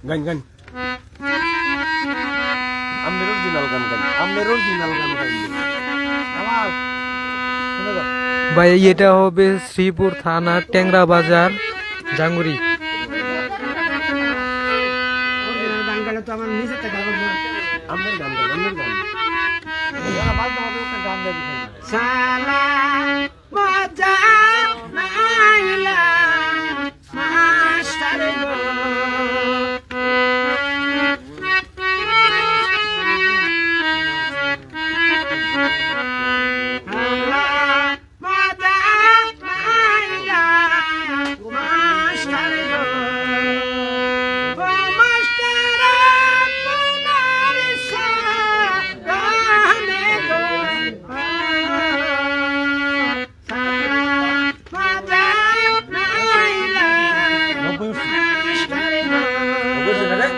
গান গান আমাদের অরিজিনাল গান গান আমাদের অরিজিনাল গান গান আমার শুনে দাও ভাই এটা হবে শ্রীপুর থানা ট্যাংরা বাজার জাঙ্গুরি গান গালে তো আমার নিচে থেকে আমাদের গান গান আমাদের গান গান দেবে শালা মজা নাইলা মাস্টার গো শালা মজা নাইলা মাস্টার গো ও মাস্টার আপনার সাগানে গো বুঝছেন না রে?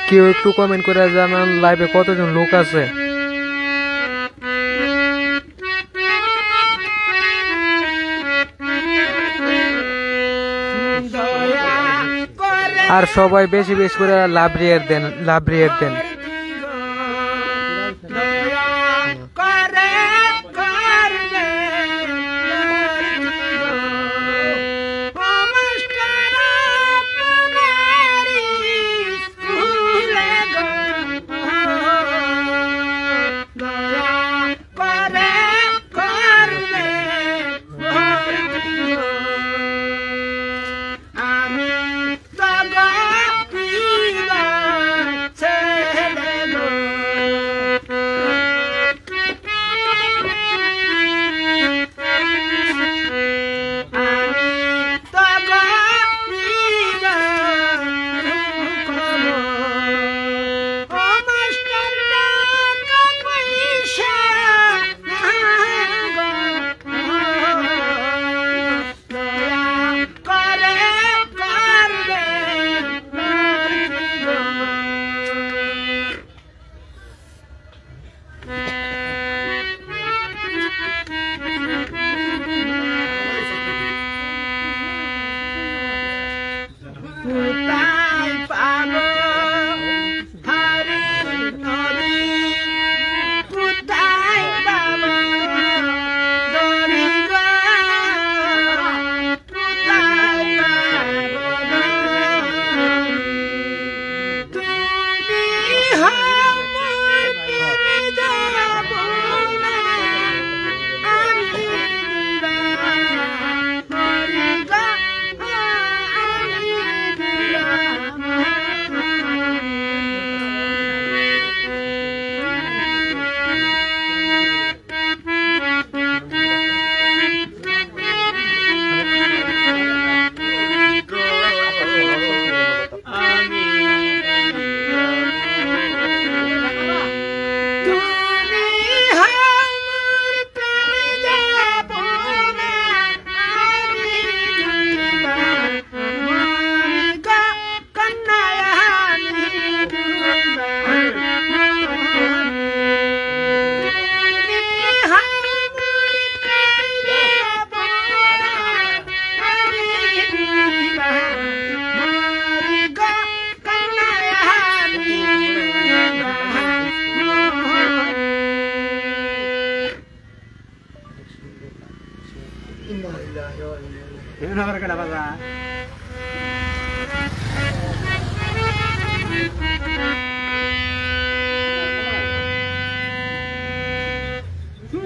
কেউ একটু কমেন্ট করে জানান লাইভে কতজন লোক আছে আর সবাই বেশি বেশি করে লাভ রিয়েট দেন আমি ছেলে গো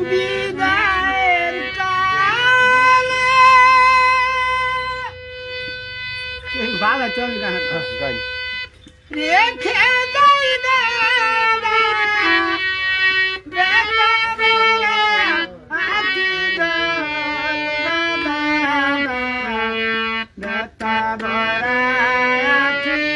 বিদায়ের কালে বাবা চল গান গান রেখে যাই দাদা বেলা বেলা আকি দাদা বেতা বড়া আকি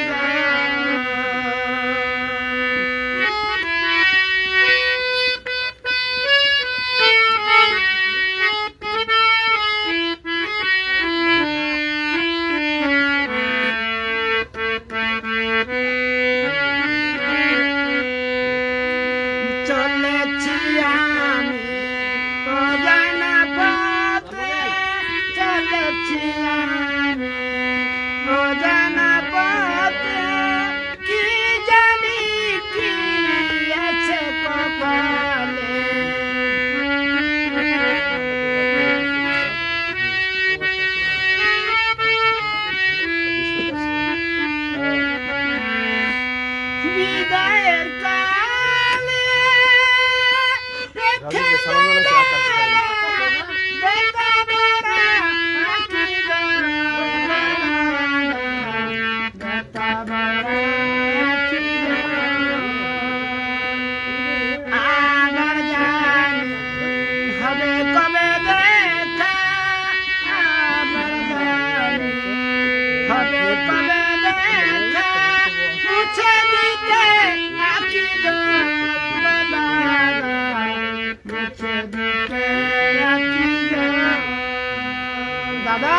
আবার জানি হবে কবে দেখা, আবার জানি হবে কবে দেখা, মুছে দিতে আঁকি বাবা, মুছে দিতে আঁকি দাদা।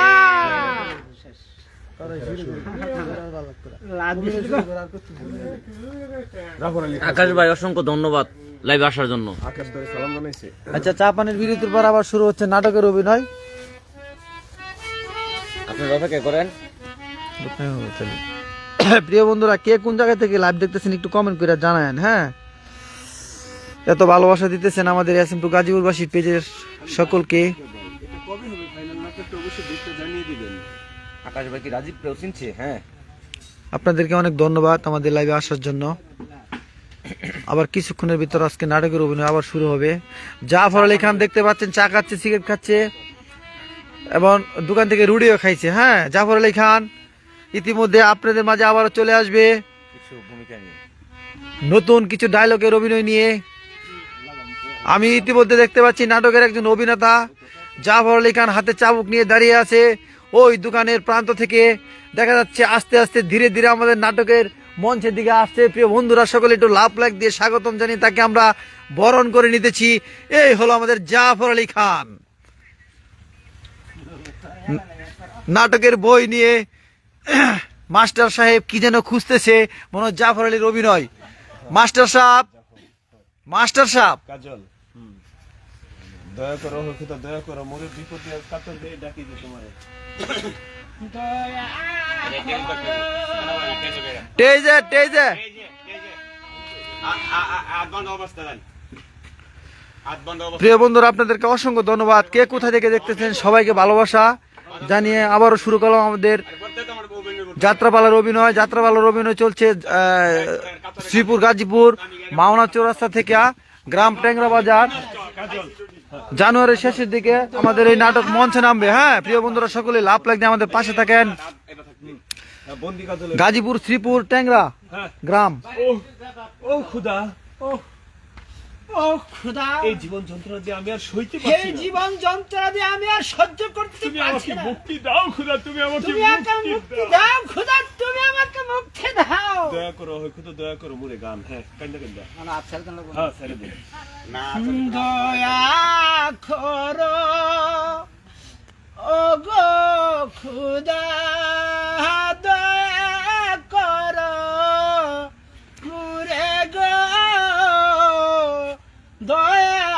আকাশ ভাই অসংখ্য ধন্যবাদ লাইভে আসার জন্য। আচ্ছা, চা পানির বিরতির পর আবার শুরু হচ্ছে নাটকের অভিনয়। আপনার অপেক্ষা করেন। প্রিয় বন্ধুরা, কে কোন জায়গা থেকে লাইভ দেখতেছেন একটু কমেন্ট করে জানায়েন। হ্যাঁ, এত ভালোবাসা দিতেছেন আমাদের এসএম টু গাজীপুরবাসী পেজের সকলকে। কবে হবে ফাইনাল নাটকটা অবশ্যই দেখতে জানিয়ে দিবেন। আকাশ ভাই কি রাজীব কেউ চিনছে? হ্যাঁ, আপনাদেরকে অনেক ধন্যবাদ আমাদের লাইভে আসার জন্য। আবার কিছুক্ষণের ভিতর আজকে নাটকের অভিনয় আবার শুরু হবে। জাফর আলী খান দেখতে পাচ্ছেন চা খাচ্ছে, সিগারেট খাচ্ছে এবং দোকান থেকে রুটিও খাইছে। হ্যাঁ, জাফর আলী খান ইতিমধ্যে আপনাদের মাঝে আবার চলে আসবে কিছু ভূমিকা নিয়ে, নতুন কিছু ডায়লগের অভিনয় নিয়ে। আমি ইতিমধ্যে দেখতে পাচ্ছি নাটকের একজন অভিনেতা জাফর আলী খান হাতে চাবুক নিয়ে দাঁড়িয়ে আছে। ওই দোকানের প্রান্ত থেকে দেখা যাচ্ছে আস্তে আস্তে ধীরে ধীরে আমাদের নাটকের মঞ্চের দিকে আসছে। প্রিয় বন্ধুরা, সকলে একটু লাভ লাইক দিয়ে স্বাগতম জানিয়ে তাকে আমরা বরণ করে নিতেছি। এই হলো আমাদের জাফর আলী খান। নাটকের বই নিয়ে মাস্টার সাহেব কি যেন খুঁজতেছে, মনে হয় জাফর আলীর অভিনয়। মাস্টার সাহেব, মাস্টার সাহেব, কাজল, দয়া করো হকিতা, দয়া করো মোরে বিপদে কাতর দিয়ে ডাকি দে তোমারে। টেজে টেজে প্রিয় বন্ধুরা, আপনাদেরকে অসংখ্য ধন্যবাদ। কে কোথা থেকে দেখতেছেন সবাইকে ভালোবাসা জানিয়ে আবারও শুরু করলাম আমাদের যাত্রাপালার অভিনয়। যাত্রাপালার অভিনয় চলছে শ্রীপুর গাজীপুর মাওনা চৌরাস্তা থেকে গ্রাম ট্যাংরা বাজার। জানুয়ারির শেষের দিকে আমাদের এই নাটক মঞ্চে নামবে। হ্যাঁ, প্রিয় বন্ধুরা, সকলে লাভ লাইক দিয়ে আমাদের পাশে থাকেন। গাজীপুর শ্রীপুর ট্যাংরা গ্রাম। ও খুদা, ও ও খোদা, এই জীবন যন্ত্রণা দিয়ে আমি আর সইতে এই পারছি না। জীবন যন্ত্রণা দিয়ে আমি আর সহ্য করতে তুমি পারছি আমাকে না। মুক্তি দাও খুদা, তুমি আমাকে তুমি আমাকে মুক্তি মুক্তি দাও। দাও খোদা, তুমি আমাকে মুক্তি দাও। দয়া করো খুদা, দয়া করো মোরে গান। হ্যাঁ, কান্দা কান্দা, হ্যাঁ ছেড়ে দিন। দয়া করো ও গো খোদা, দয়া করো মুরে গো, দয়া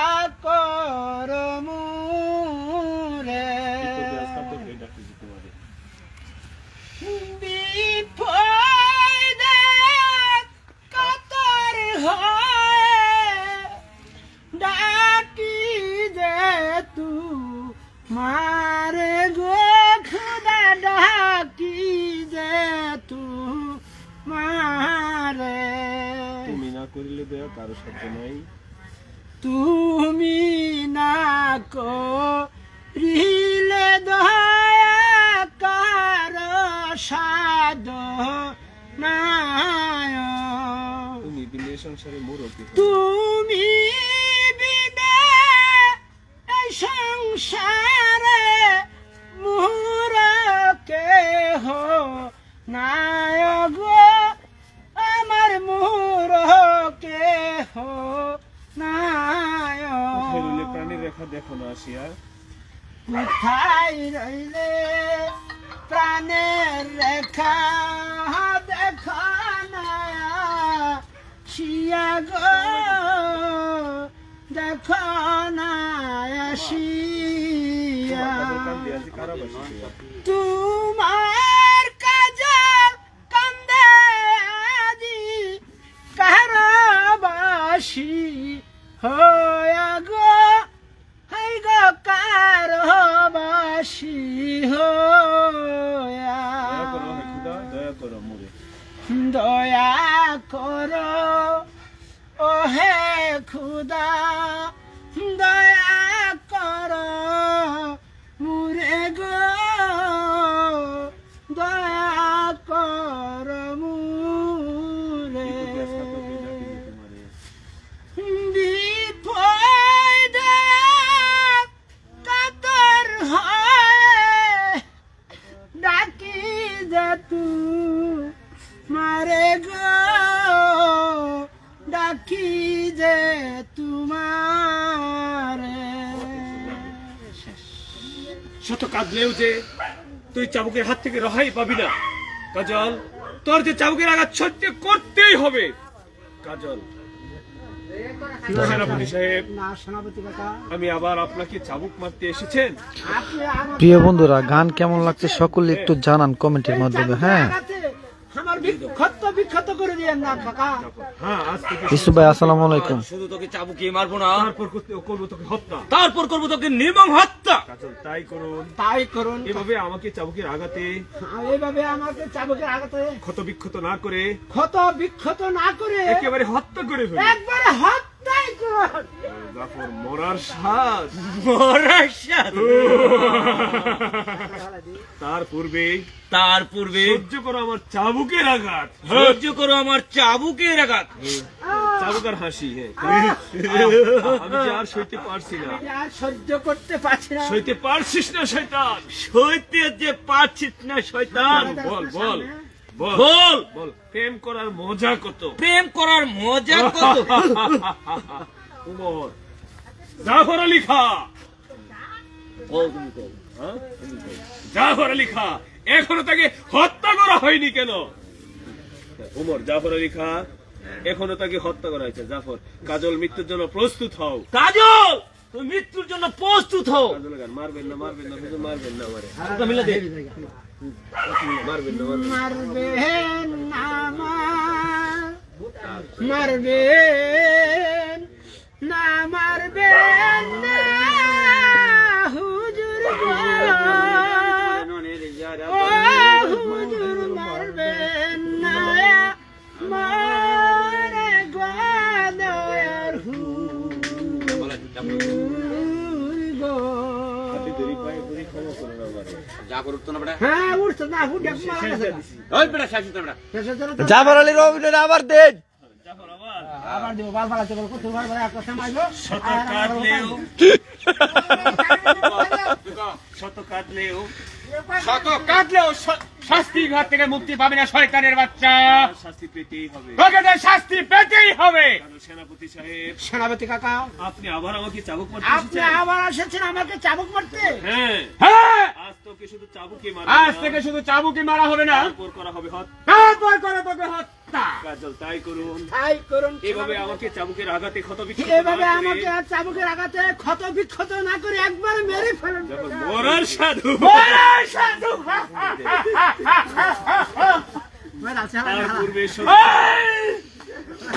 করো মুরে। ডাকি দে তোমারে। বিপদে কাতর হয় ডাকি দে তু মারে গো খুদা, ডাকি দে তু মারে। তুমি না করিলে দয়া কারো সাথে নাই। তুমি না করিলে দয়া কারো সাধ নাই। তুমি বিনে সংসারে মোর কি তুমি বিনে এই সংসারে মোর কেহ নাই গো, আমার মোর কেহ নাই। রইলে প্রাণীর রেখা দেখো না আসিয়া। কোথায় রইলে প্রাণের রেখা দেখা না শিয়া গো, দেখো না আসিয়া। তোমার কাজল কান্দে আজি কারবাসী হয়া গো, হাই গো কারবাসী হয়া। দয়া করো মোরে, দয়া করো ও হে খুদা, দয়া করো মুরে গো, দয়া করো মুরে। শত কাঁদলেও যে তুই চাবুকের হাত থেকে রেহাই পাবি না কাজল। তোর যে চাবুকের আঘাত সহ্য করতেই হবে কাজল। সেনাপতি সাহেব, না সেনাপতি কাকা, আমি আবার আপনাকে চাবুক মারতে এসেছেন। আপনি আমার প্রিয় বন্ধুরা, গান কেমন লাগছে সকলে একটু জানান কমেন্টের মাধ্যমে। হ্যাঁ, আমার বিক্ষত করে দিয়েন না কাকা। হ্যাঁ, আজ থেকে ইসু ভাই আসসালামু আলাইকুম। শুধু তোকে চাবুকিয়ে মারবো না, তারপর করবো তোকে হত্যা। তারপর করবো তোকে নির্মম হত্যা। কাজল তাই করুন। তাই করুন। এভাবে আমাকে চাবুকের আঘাতে এইভাবে আমাকে চাবুকের আঘাতে ক্ষত বিক্ষত না করে ক্ষত বিক্ষত না করে একেবারে হত্যা করে ফেলুন। একবারে হত্যাই করুন। জাফর মরার সাজ। মরার সাথে। তার পূর্বে তার পূর্বে সহ্য করো আমার চাবুকের আঘাত। সহ্য করো আমার চাবুকের আঘাত। চাবুকার হাসি। হ্যাঁ, আমি যে আর সইতে পারছি না। আমি আর সহ্য করতে পারছি না। সইতে পারছিস না শয়তান। সইতে যে পারছিস না শয়তান। বল বল বল বল বল প্রেম করার মজা কত? প্রেম করার মজা কত। উমর, জাফর আলী খা, হ্যাঁ? জাফর আলী খা, এখনো তাকে হত্যা করা হয়নি কেন? উমর, জাফর আলী খা, এখনো তাকে হত্যা করা হয়েছে। জাফর, কাজল মৃত্যুর জন্য প্রস্তুত হও। কাজল তুমি মৃত্যুর জন্য প্রস্তুত হও। কাজল গান মারবেন না, মারবেন না, হুজুর মারবেন না আমারে। ওটা মিলে দে। মারবেন না, মারবেন না। মারবেন আমার, মারবেন না, মারবেন না হুজুর গো। ও হুজুর মারবেন না মারে গো দয়ার হুজুর গো। হাতে দেরি পায়ে পড়ি, ক্ষমা করুন আমারে। যা করুক তো না বেটা। হ্যাঁ উঠছে না, উঠে মারা গেছে না। ওই বেটা শাসিত বেটা। শেষে চলে তো জাফর আলীর অভিনয় আবার দেন। জাফর আবার আবার দিব বাল ফালাতে বল কত বার বার একটা সামাইলো শত কাঁদলেও শাস্তির ঘর থেকে মুক্তি পাবে না শয়তানের বাচ্চা। শাস্তি পেতেই হবে। তোকে তো শাস্তি পেতেই হবে। কারণ সেনাপতি সাহেব, সেনাপতি কাকা, আপনি আবার আমাকে চাবুক মারতে আপনি এসেছেন। আবার এসেছেন আমাকে চাবুক মারতে। হ্যাঁ, হ্যাঁ, আজ তোকে শুধু চাবুকে মারা আজ থেকে শুধু চাবুকি মারা হবে না, তারপর করা হবে হত্যা। তারপর করে তোকে হত্যা। কাজল তাই করুন। তাই করুন। এভাবে আমাকে চাবুকের আঘাতে ক্ষত বিক্ষত এভাবে না করে আমাকে আর চাবুকের আঘাতে ক্ষত বিক্ষত না করে একবার মেরে ফেলুন। যখন মরার সাধু ওরে সাধু। মেরা, চালা, তার চালা। পূর্বে এই,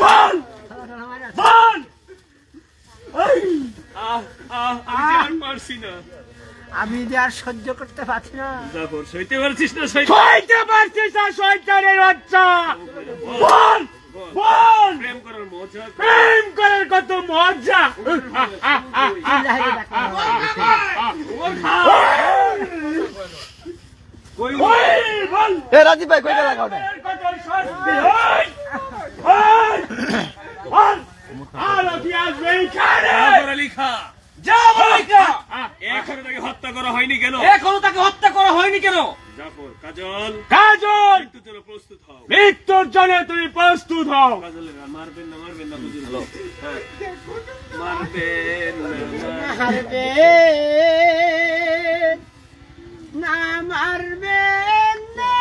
বল বল। আমি আর পারছি না। আমি যে আর সহ্য করতে পারছি না। জাফর, সইতে পারছিস না শয়তান? সইতে পারছিস না শয়তানের বাচ্চা। বল বল। প্রেম করার মজা প্রেম করার কত মজা। ইলাহি ডাকা। কই? ওই বল। এ রাজীব ভাই কইটা লাগাও না। কত শাস্তি। ওই, ওই, বল। আর কি আসবে এইখানে? জাফর আলী খা, যা বলিকা। এখনো তাকে হত্যা করা হয়নি কেন? এখনো তাকে হত্যা করা হয়নি কেন? জাফর, কাজল কাজল মৃত্যুর জন্য প্রস্তুত হও। মৃত্যুর জন্য তুমি প্রস্তুত হও। কাজলের গান মারবেন না, মারবেন না হুজুর। হ্যাঁ, মারবেন না, মারবেন না, মারবেন না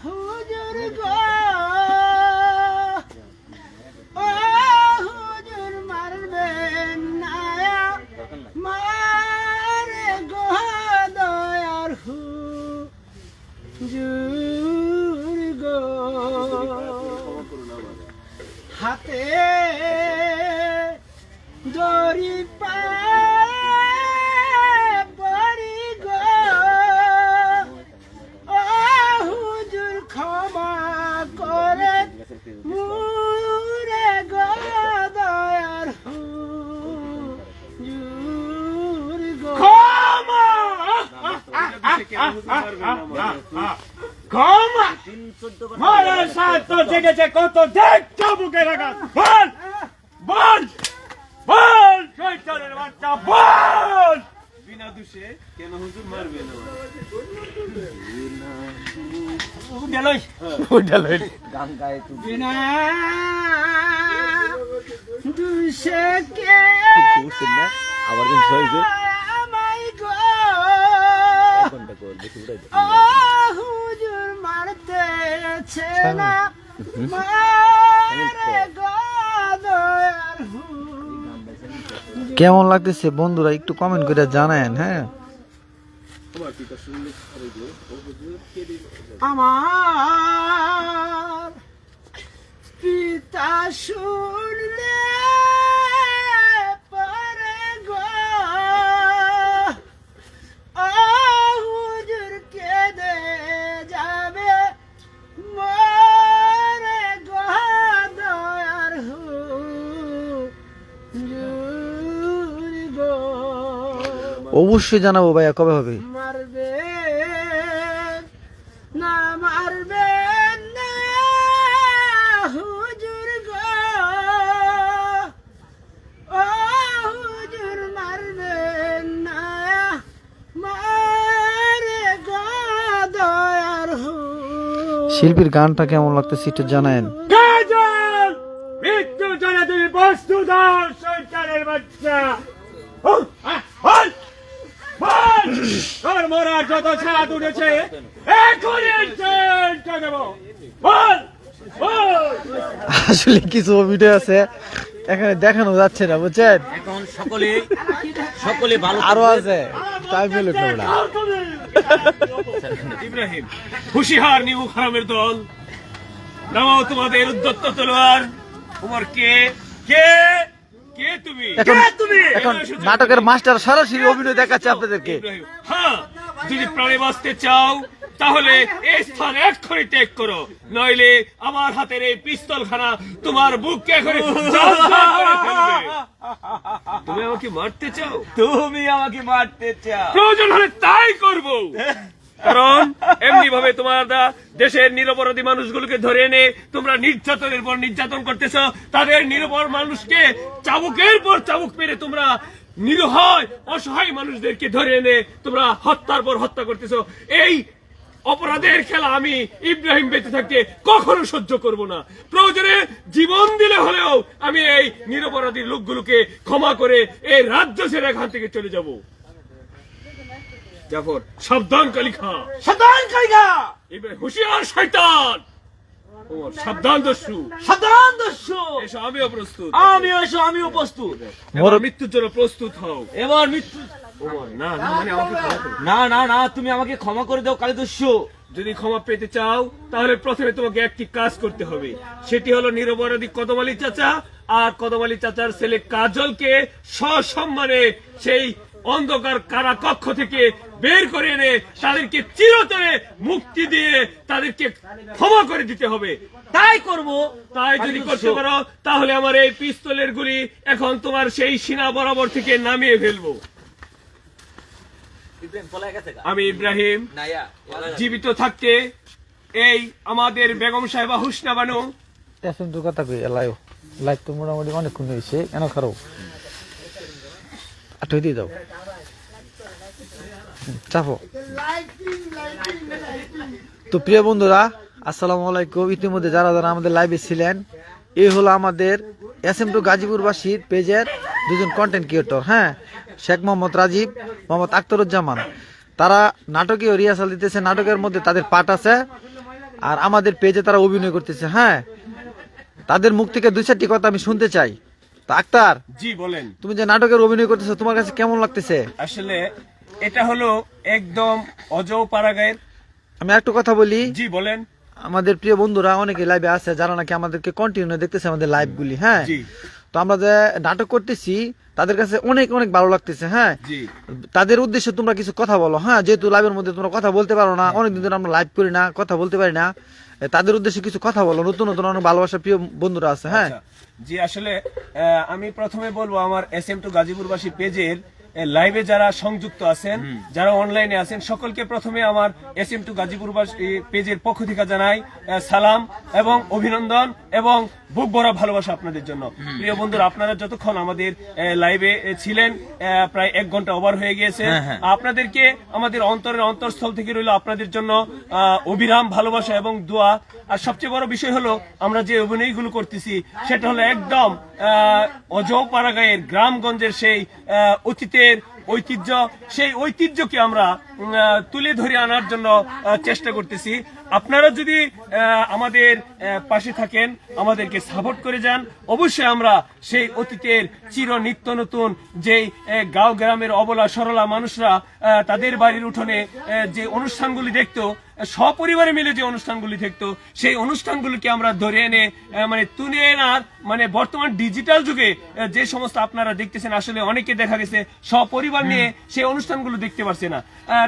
হুজুর গো। ও হুজুর মারবেন না মারে গো দয়ার হুজুর গো। হাতে দড়ি পায়ে পড়ি গো। ও হুজুর ক্ষমা করে মুরে গো দয়ার হুজুর গো। ক্ষমা কেন হুজুর মারবেন না আমারে? ক্ষমা। মারা সাত জেগেছে কত দেখ চাবুকে রাখা। বল বল বল শয়তানের বাচ্চা বল। বিনা দোষে কেন হুজুর মারবেন না? ওইটা লই। বিনা দুইশে কে আবার কিছু হয়েছে আমায় গো ও হুজুর মারতেছে না মারে গো দয়াল হুজুর। কেমন লাগতেছে বন্ধুরা একটু কমেন্ট করে জানায়েন। হ্যাঁ, আমার পিতা শুনলে পরে গো ও হুজুর কেঁদে যাবে মরে গো দয়ার হুজুর গো। অবশ্যই জানাবো ভাইয়া কবে হবে। মারবে না মারবে না হুজুর গো ও হুজুর মারবে না মারে গো দয়ার হুজুর। শিল্পীর গানটা কেমন লাগতেছে একটু জানায়েন। কাজল মৃত্যু জন্য তুমি প্রস্তুত হও শয়তানের বাচ্চা বল তোর মরার যত ছাদ উঠেছে এখনই চেষ্টা দেব বল বল আসলে কিছু ভিডিও আছে এখানে দেখানো যাচ্ছে না, বুঝছেন? এখন সকলে ভালো আরো আছে, টাইম পেলে না। ইব্রাহিম, হুশিয়ার নিমুখ হারামের দল, নামাও তোমাদের উদ্যত্ত তলোয়ার। উমর কে কে কে তুমি? এখন নাটকের মাস্টার সরাসরি অভিনয় দেখাচ্ছে আপনাদেরকে। ইব্রাহিম, হ্যাঁ, যদি প্রাণে বাঁচতে চাও তাহলে এই স্থান এক্ষুনি ত্যাগ করো, নইলে আমার হাতের এই পিস্তল খানা তোমার বুককে এখনই ঝাঁঝরা করে ফেলবে। তুমি আমাকে মারতে চাও? তুমি আমাকে মারতে চাও? প্রয়োজন হলে তাই করব, কারণ এমনি ভাবে তোমার দেশের নিরপরাধী মানুষগুলোকে ধরে এনে তোমরা নির্যাতনের পর নির্যাতন করতেছ। তাদের নিরপর মানুষকে চাবুকের পর চাবুক মেরে তোমরা নিরুহায় অসহায় মানুষদেরকে ধরে এনে তোমরা হত্যার পর হত্যা করতেছ। এই অপরাধের খেলা আমি ইব্রাহিম বেঁচে থাকতে কখনো সহ্য করব না। প্রয়োজনে জীবন দিলে হলেও আমি এই নিরপরাধী লোকগুলোকে ক্ষমা করে এই রাজ্য ছেড়ে এখান থেকে চলে যাব। জাফর, সাবধান কালিখা, সাধারণ কাইগা ইব্রাহিম হুশিয়ার শয়তান। ওমর, সাবধান দস্যু। সাধারণ দস্যু। এসো, আমিও প্রস্তুত। আমিও প্রস্তুত। এবার মৃত্যুর জন্য প্রস্তুত হও। এবার মৃত্যু ওমর, না না, মানে আমাকে ক্ষমা করো। না না না, তুমি আমাকে ক্ষমা করে দাও কালী দস্যু। যদি ক্ষমা পেতে চাও তাহলে প্রথমে তোমাকে একটি কাজ করতে হবে, সেটি হলো নিরপরাধী কদম আলী চাচা আর কদম আলী চাচার ছেলে কাজলকে সসম্মানে সেই অন্ধকার কারা কক্ষ থেকে বের করে এনে তাদেরকে চিরতরে মুক্তি দিয়ে তাদেরকে ক্ষমা করে দিতে হবে। তাই করব। তাই যদি করতে পারো তাহলে আমার এই পিস্তলের গুলি এখন তোমার সেই সিনা বরাবর থেকে নামিয়ে ফেলবো। আমি ইব্রাহিম জীবিত থাকতে এই আমাদের বেগম সাহেবা হুসনা বানু দু কথা কই লাইভ লাইভ তো মোটামুটি অনেকক্ষণ হয়েছে, কেন খারো আটই দিয়ে দাও, চাপো। তো প্রিয় বন্ধুরা, আসসালামু আলাইকুম। ইতিমধ্যে যারা যারা আমাদের লাইভে ছিলেন, এই হলো আমাদের SM2 গাজীপুরবাসীর পেজের দুজন কন্টেন্ট ক্রিয়েটর। হ্যাঁ, শেখ মোহাম্মদ রাজীব, মোহাম্মদ আখতারুজ্জামান। তারা নাটকীয় রিহার্সাল দিতেছে, নাটকের মধ্যে তাদের পাঠ আছে, আর আমাদের পেজে তারা অভিনয় করতেছে। হ্যাঁ, তাদের মুখ থেকে দুই চারটি কথা আমি শুনতে চাই। তো আক্তার, জি বলেন। তুমি যে নাটকের অভিনয় করতেছো তোমার কাছে কেমন লাগতেছে? আসলে এটা হলো একদম অজৌ পাড়াগাঁয়ের। আমি একটু কথা বলি। জি বলেন। আমাদের প্রিয় বন্ধুরা অনেকে লাইভে আছে যারা নাকি আমাদেরকে কন্টিনিউ দেখতেছে আমাদের লাইভ গুলি। হ্যাঁ, জি। তো আমরা যে নাটক করতেছি তাদের কাছে অনেক অনেক ভালো লাগতেছে। হ্যাঁ, জি। তাদের উদ্দেশ্যে তোমরা কিছু কথা বলো। হ্যাঁ, যেহেতু লাইভের মধ্যে তোমরা কথা বলতে পারো না, অনেকদিন ধরে আমরা লাইভ করি না, কথা বলতে পারি না, তাদের উদ্দেশ্যে কিছু কথা বলো। নতুন নতুন অনেক ভালোবাসার প্রিয় বন্ধুরা আছে। হ্যাঁ, জি, আসলে আমি প্রথমে বলবো আমার SM2 গাজীপুরবাসী পেজের লাইভে যারা সংযুক্ত আছেন, যারা অনলাইনে আছেন, সকলকে প্রথমে আমার SM2 গাজীপুরবাসী পেজের পক্ষ থেকে জানাই সালাম এবং অভিনন্দন এবং বুক ভরা ভালোবাসা আপনাদের জন্য। প্রিয় বন্ধুরা, আপনারা যতক্ষণ আমাদের লাইভে ছিলেন, প্রায় 1 ঘন্টা ওভার হয়ে গিয়েছে, আপনাদেরকে আমাদের অন্তরের অন্তরস্থল থেকে রইল আপনাদের জন্য অবিরাম ভালোবাসা এবং দোয়া। আর সবচেয়ে বড় বিষয় হলো, আমরা যে অভিনয়গুলো করতেছি সেটা হলো একদম অজপাড়াগাঁয়ের গ্রামগঞ্জের সেই অতীতের ঐতিহ্য, সেই ঐতিহ্যকে আমরা তুলে ধরে আনার জন্য চেষ্টা করতেছি। আপনারা যদি আমাদের পাশে থাকেন, আমাদেরকে সাপোর্ট করে যান, অবশ্যই আমরা সেই অতীতের চির নিত্য নতুন যেই গাঁও গ্রামের অবলা সরলা মানুষরা তাদের বাড়ির উঠোনে যে অনুষ্ঠানগুলি দেখতো, সপরিবারে মিলে যে অনুষ্ঠানগুলি দেখতো, সেই অনুষ্ঠানগুলিকে আমরা ধরে এনে মানে তুলে এনার মানে বর্তমান ডিজিটাল যুগে যে সমস্ত আপনারা দেখতেছেন, আসলে অনেকে দেখা গেছে সপরিবার নিয়ে সেই অনুষ্ঠানগুলো দেখতে পারছে না।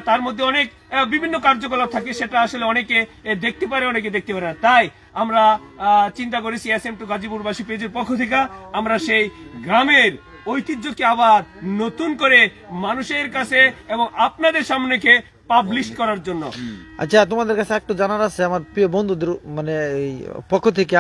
তার মধ্যে অনেক বিভিন্ন কার্যকলাপ থাকে, সেটা আসলে অনেকে দেখতে পারে, অনেকে দেখতে পারে না। তাই আমরা চিন্তা করেছি SM2 গাজীপুরবাসী পেজের পক্ষ থেকে আমরা সেই গ্রামের ঐতিহ্যকে আবার নতুন করে মানুষের কাছে এবং আপনাদের সামনেকে পাবলিশ করার জন্য। আচ্ছা, তোমাদের কাছে একটু জানার আছে আমার প্রিয় বন্ধুদের মানে এই পক্ষ থেকে,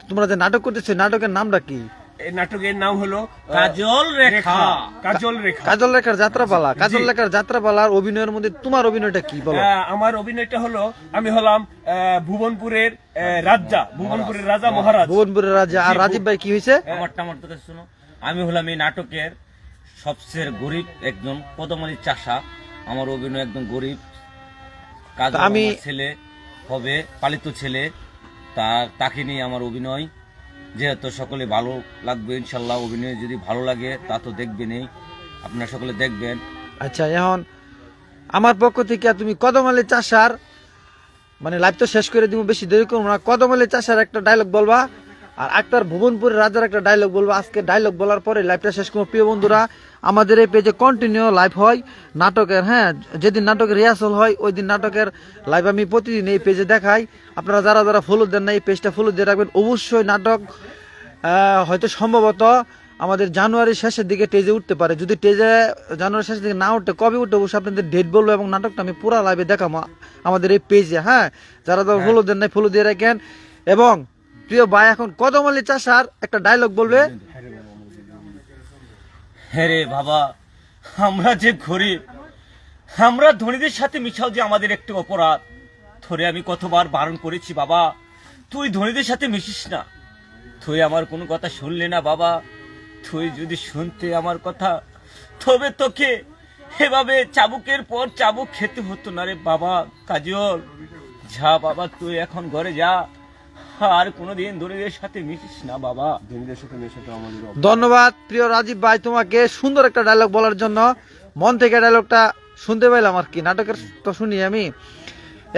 তোমরা যে নাটক করতেছো, নাটকের নামটা কি? এই নাটকের নাম হলো কাজল রেখা। কাজল রেখা। কাজল রেখার যাত্রাপালা। কাজল রেখার যাত্রাপালার অভিনয়ের মধ্যে তোমার অভিনয়টা কি বলো? আমার অভিনয়টা হলো, আমি হলাম ভুবনপুরের রাজা, ভুবনপুরের রাজা মহারাজ। ভুবনপুরের রাজা। আর রাজীব ভাই কি হয়েছে? আমার তো কাছে শুনো, আমি হলাম এই নাটকের সবচেয়ে গরিব একজন পদমালি চাষা। আমার অভিনয় একদম গরিব। আমি ছেলে হবে, পালিত ছেলে, তাকে নিয়ে আমার অভিনয়। যেহেতু সকলে ভালো লাগবে ইনশাল্লাহ, অভিনয় যদি ভালো লাগে তা তো দেখবেনই, আপনারা সকলে দেখবেন। আচ্ছা, এখন আমার পক্ষ থেকে তুমি কদমালি চাষার মানে লাইভ তো শেষ করে দিব, বেশি দেরি করবো না। কদমালি চাষার একটা ডায়লগ বলবা, আর একটার ভুবনপুরের রাজার একটা ডায়লগ বলবো। আজকে ডায়লগ বলার পরে লাইভটা শেষ করবো। প্রিয় বন্ধুরা, আমাদের এই পেজে কন্টিনিউ লাইভ হয় নাটকের। হ্যাঁ, যেদিন নাটকের রিহার্সাল হয় ওই দিন নাটকের লাইভ আমি প্রতিদিন এই পেজে দেখাই। আপনারা যারা যারা ফলো দেন না, এই পেজটা ফলো দিয়ে রাখবেন। অবশ্যই নাটক হয়তো সম্ভবত আমাদের জানুয়ারির শেষের দিকে টেজে উঠতে পারে। যদি টেজে জানুয়ারির শেষের দিকে না উঠতে, কবে উঠতে অবশ্যই আপনাদের ডেট বলবো এবং নাটকটা আমি পুরো লাইভে দেখাবো আমাদের এই পেজে। হ্যাঁ, যারা যারা ফলো দেন নাই ফলো দিয়ে রাখেন। এবং প্রিয় ভাই, এখন কদমালি চাষার একটা ডায়লগ বলবে। হ্যাঁ রে বাবা, আমরা যে গরিব, আমরা ধনীদের সাথে মিশাও যে আমাদের একটি অপরাধ। ধরে আমি কতবার বারণ করেছি, বাবা তুই ধনীদের সাথে মিশিস না। তুই আমার কোনো কথা শুনলি না বাবা। তুই যদি শুনতে আমার কথা, তবে তোকে এভাবে চাবুকের পর চাবুক খেতে হতো না রে বাবা। কাজল, যা বাবা, তুই এখন ঘরে যা, আর কোনোদিন ধনীদের সাথে মিশিস না বাবা। ধনীদের সাথে মেশাতে আমাদের ধন্যবাদ প্রিয় রাজীব ভাই, তোমাকে সুন্দর একটা ডায়লগ বলার জন্য। মন থেকে ডায়লগটা শুনতে পাইলাম আর কি, নাটকের তো শুনি আমি।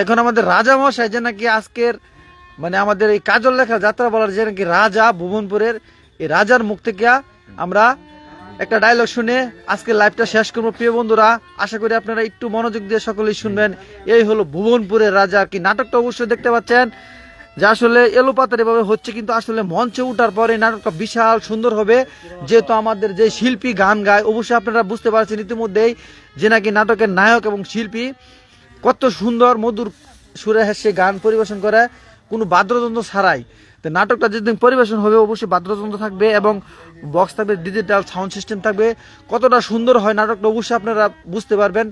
এখন আমাদের রাজা মশাই যে নাকি আজকের মানে আমাদের এই কাজল লেখা যাত্রা বলার যে নাকি রাজা ভুবনপুরের, এই রাজার মুখ থেকে আমরা একটা ডায়লগ শুনে আজকে লাইভটা শেষ করবো। প্রিয় বন্ধুরা, আশা করি আপনারা একটু মনোযোগ দিয়ে সকলেই শুনবেন। এই হলো ভুবনপুরের রাজা। কি নাটকটা অবশ্যই দেখতে পাচ্ছেন যে আসলে এলোপাতারি ভাবে হচ্ছে, কিন্তু আসলে মঞ্চে উঠার পরে নাটকটা বিশাল সুন্দর হবে। যেহেতু আমাদের যে শিল্পী গান গায়, অবশ্যই আপনারা বুঝতে পারছেন ইতিমধ্যেই যে নাকি নাটকের নায়ক এবং শিল্পী কত সুন্দর মধুর সুরে হেসে গান পরিবেশন করে, কোনো বাদ্যযন্ত্র ছাড়াই। তো নাটকটা যেদিন পরিবেশন হবে অবশ্যই বাদ্যযন্ত্র থাকবে এবং বক্স থাকবে, ডিজিটাল সাউন্ড সিস্টেম থাকবে। কতটা সুন্দর হয় নাটকটা অবশ্যই আপনারা বুঝতে পারবেন।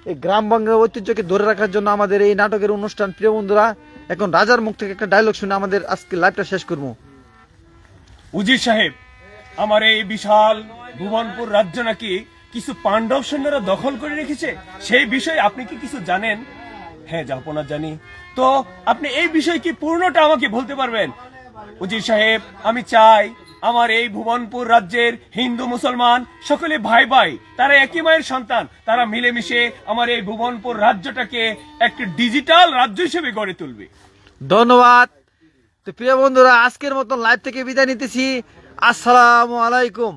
এই গ্রাম বাংলার ঐতিহ্যকে ধরে রাখার জন্য আমাদের এই নাটকের অনুষ্ঠান। প্রিয় বন্ধুরা, এখন রাজার মুখ থেকে একটা ডায়লগ শুনে আমাদের আজকে লাইভটা শেষ করবো। উজির সাহেব, আমার এই বিশাল ভুবনপুর রাজ্য নাকি কিছু পাণ্ডব সৈন্যরা দখল করে রেখেছে, সেই বিষয়ে আপনি কি কিছু জানেন? হ্যাঁ জাহাপনা, জানি। তো আপনি এই বিষয়ে কি পূর্ণটা আমাকে বলতে পারবেন? উজির সাহেব, আমি চাই আমার এই ভুবনপুর রাজ্যের হিন্দু মুসলমান সকলে ভাই ভাই, তারা একই মায়ের সন্তান, তারা মিলেমিশে আমার এই ভুবনপুর রাজ্যটাকে একটি ডিজিটাল রাজ্য হিসেবে গড়ে তুলবে। ধন্যবাদ। তো প্রিয় বন্ধুরা, আজকের মতন লাইভ থেকে বিদায় নিতেছি। আসসালামু আলাইকুম।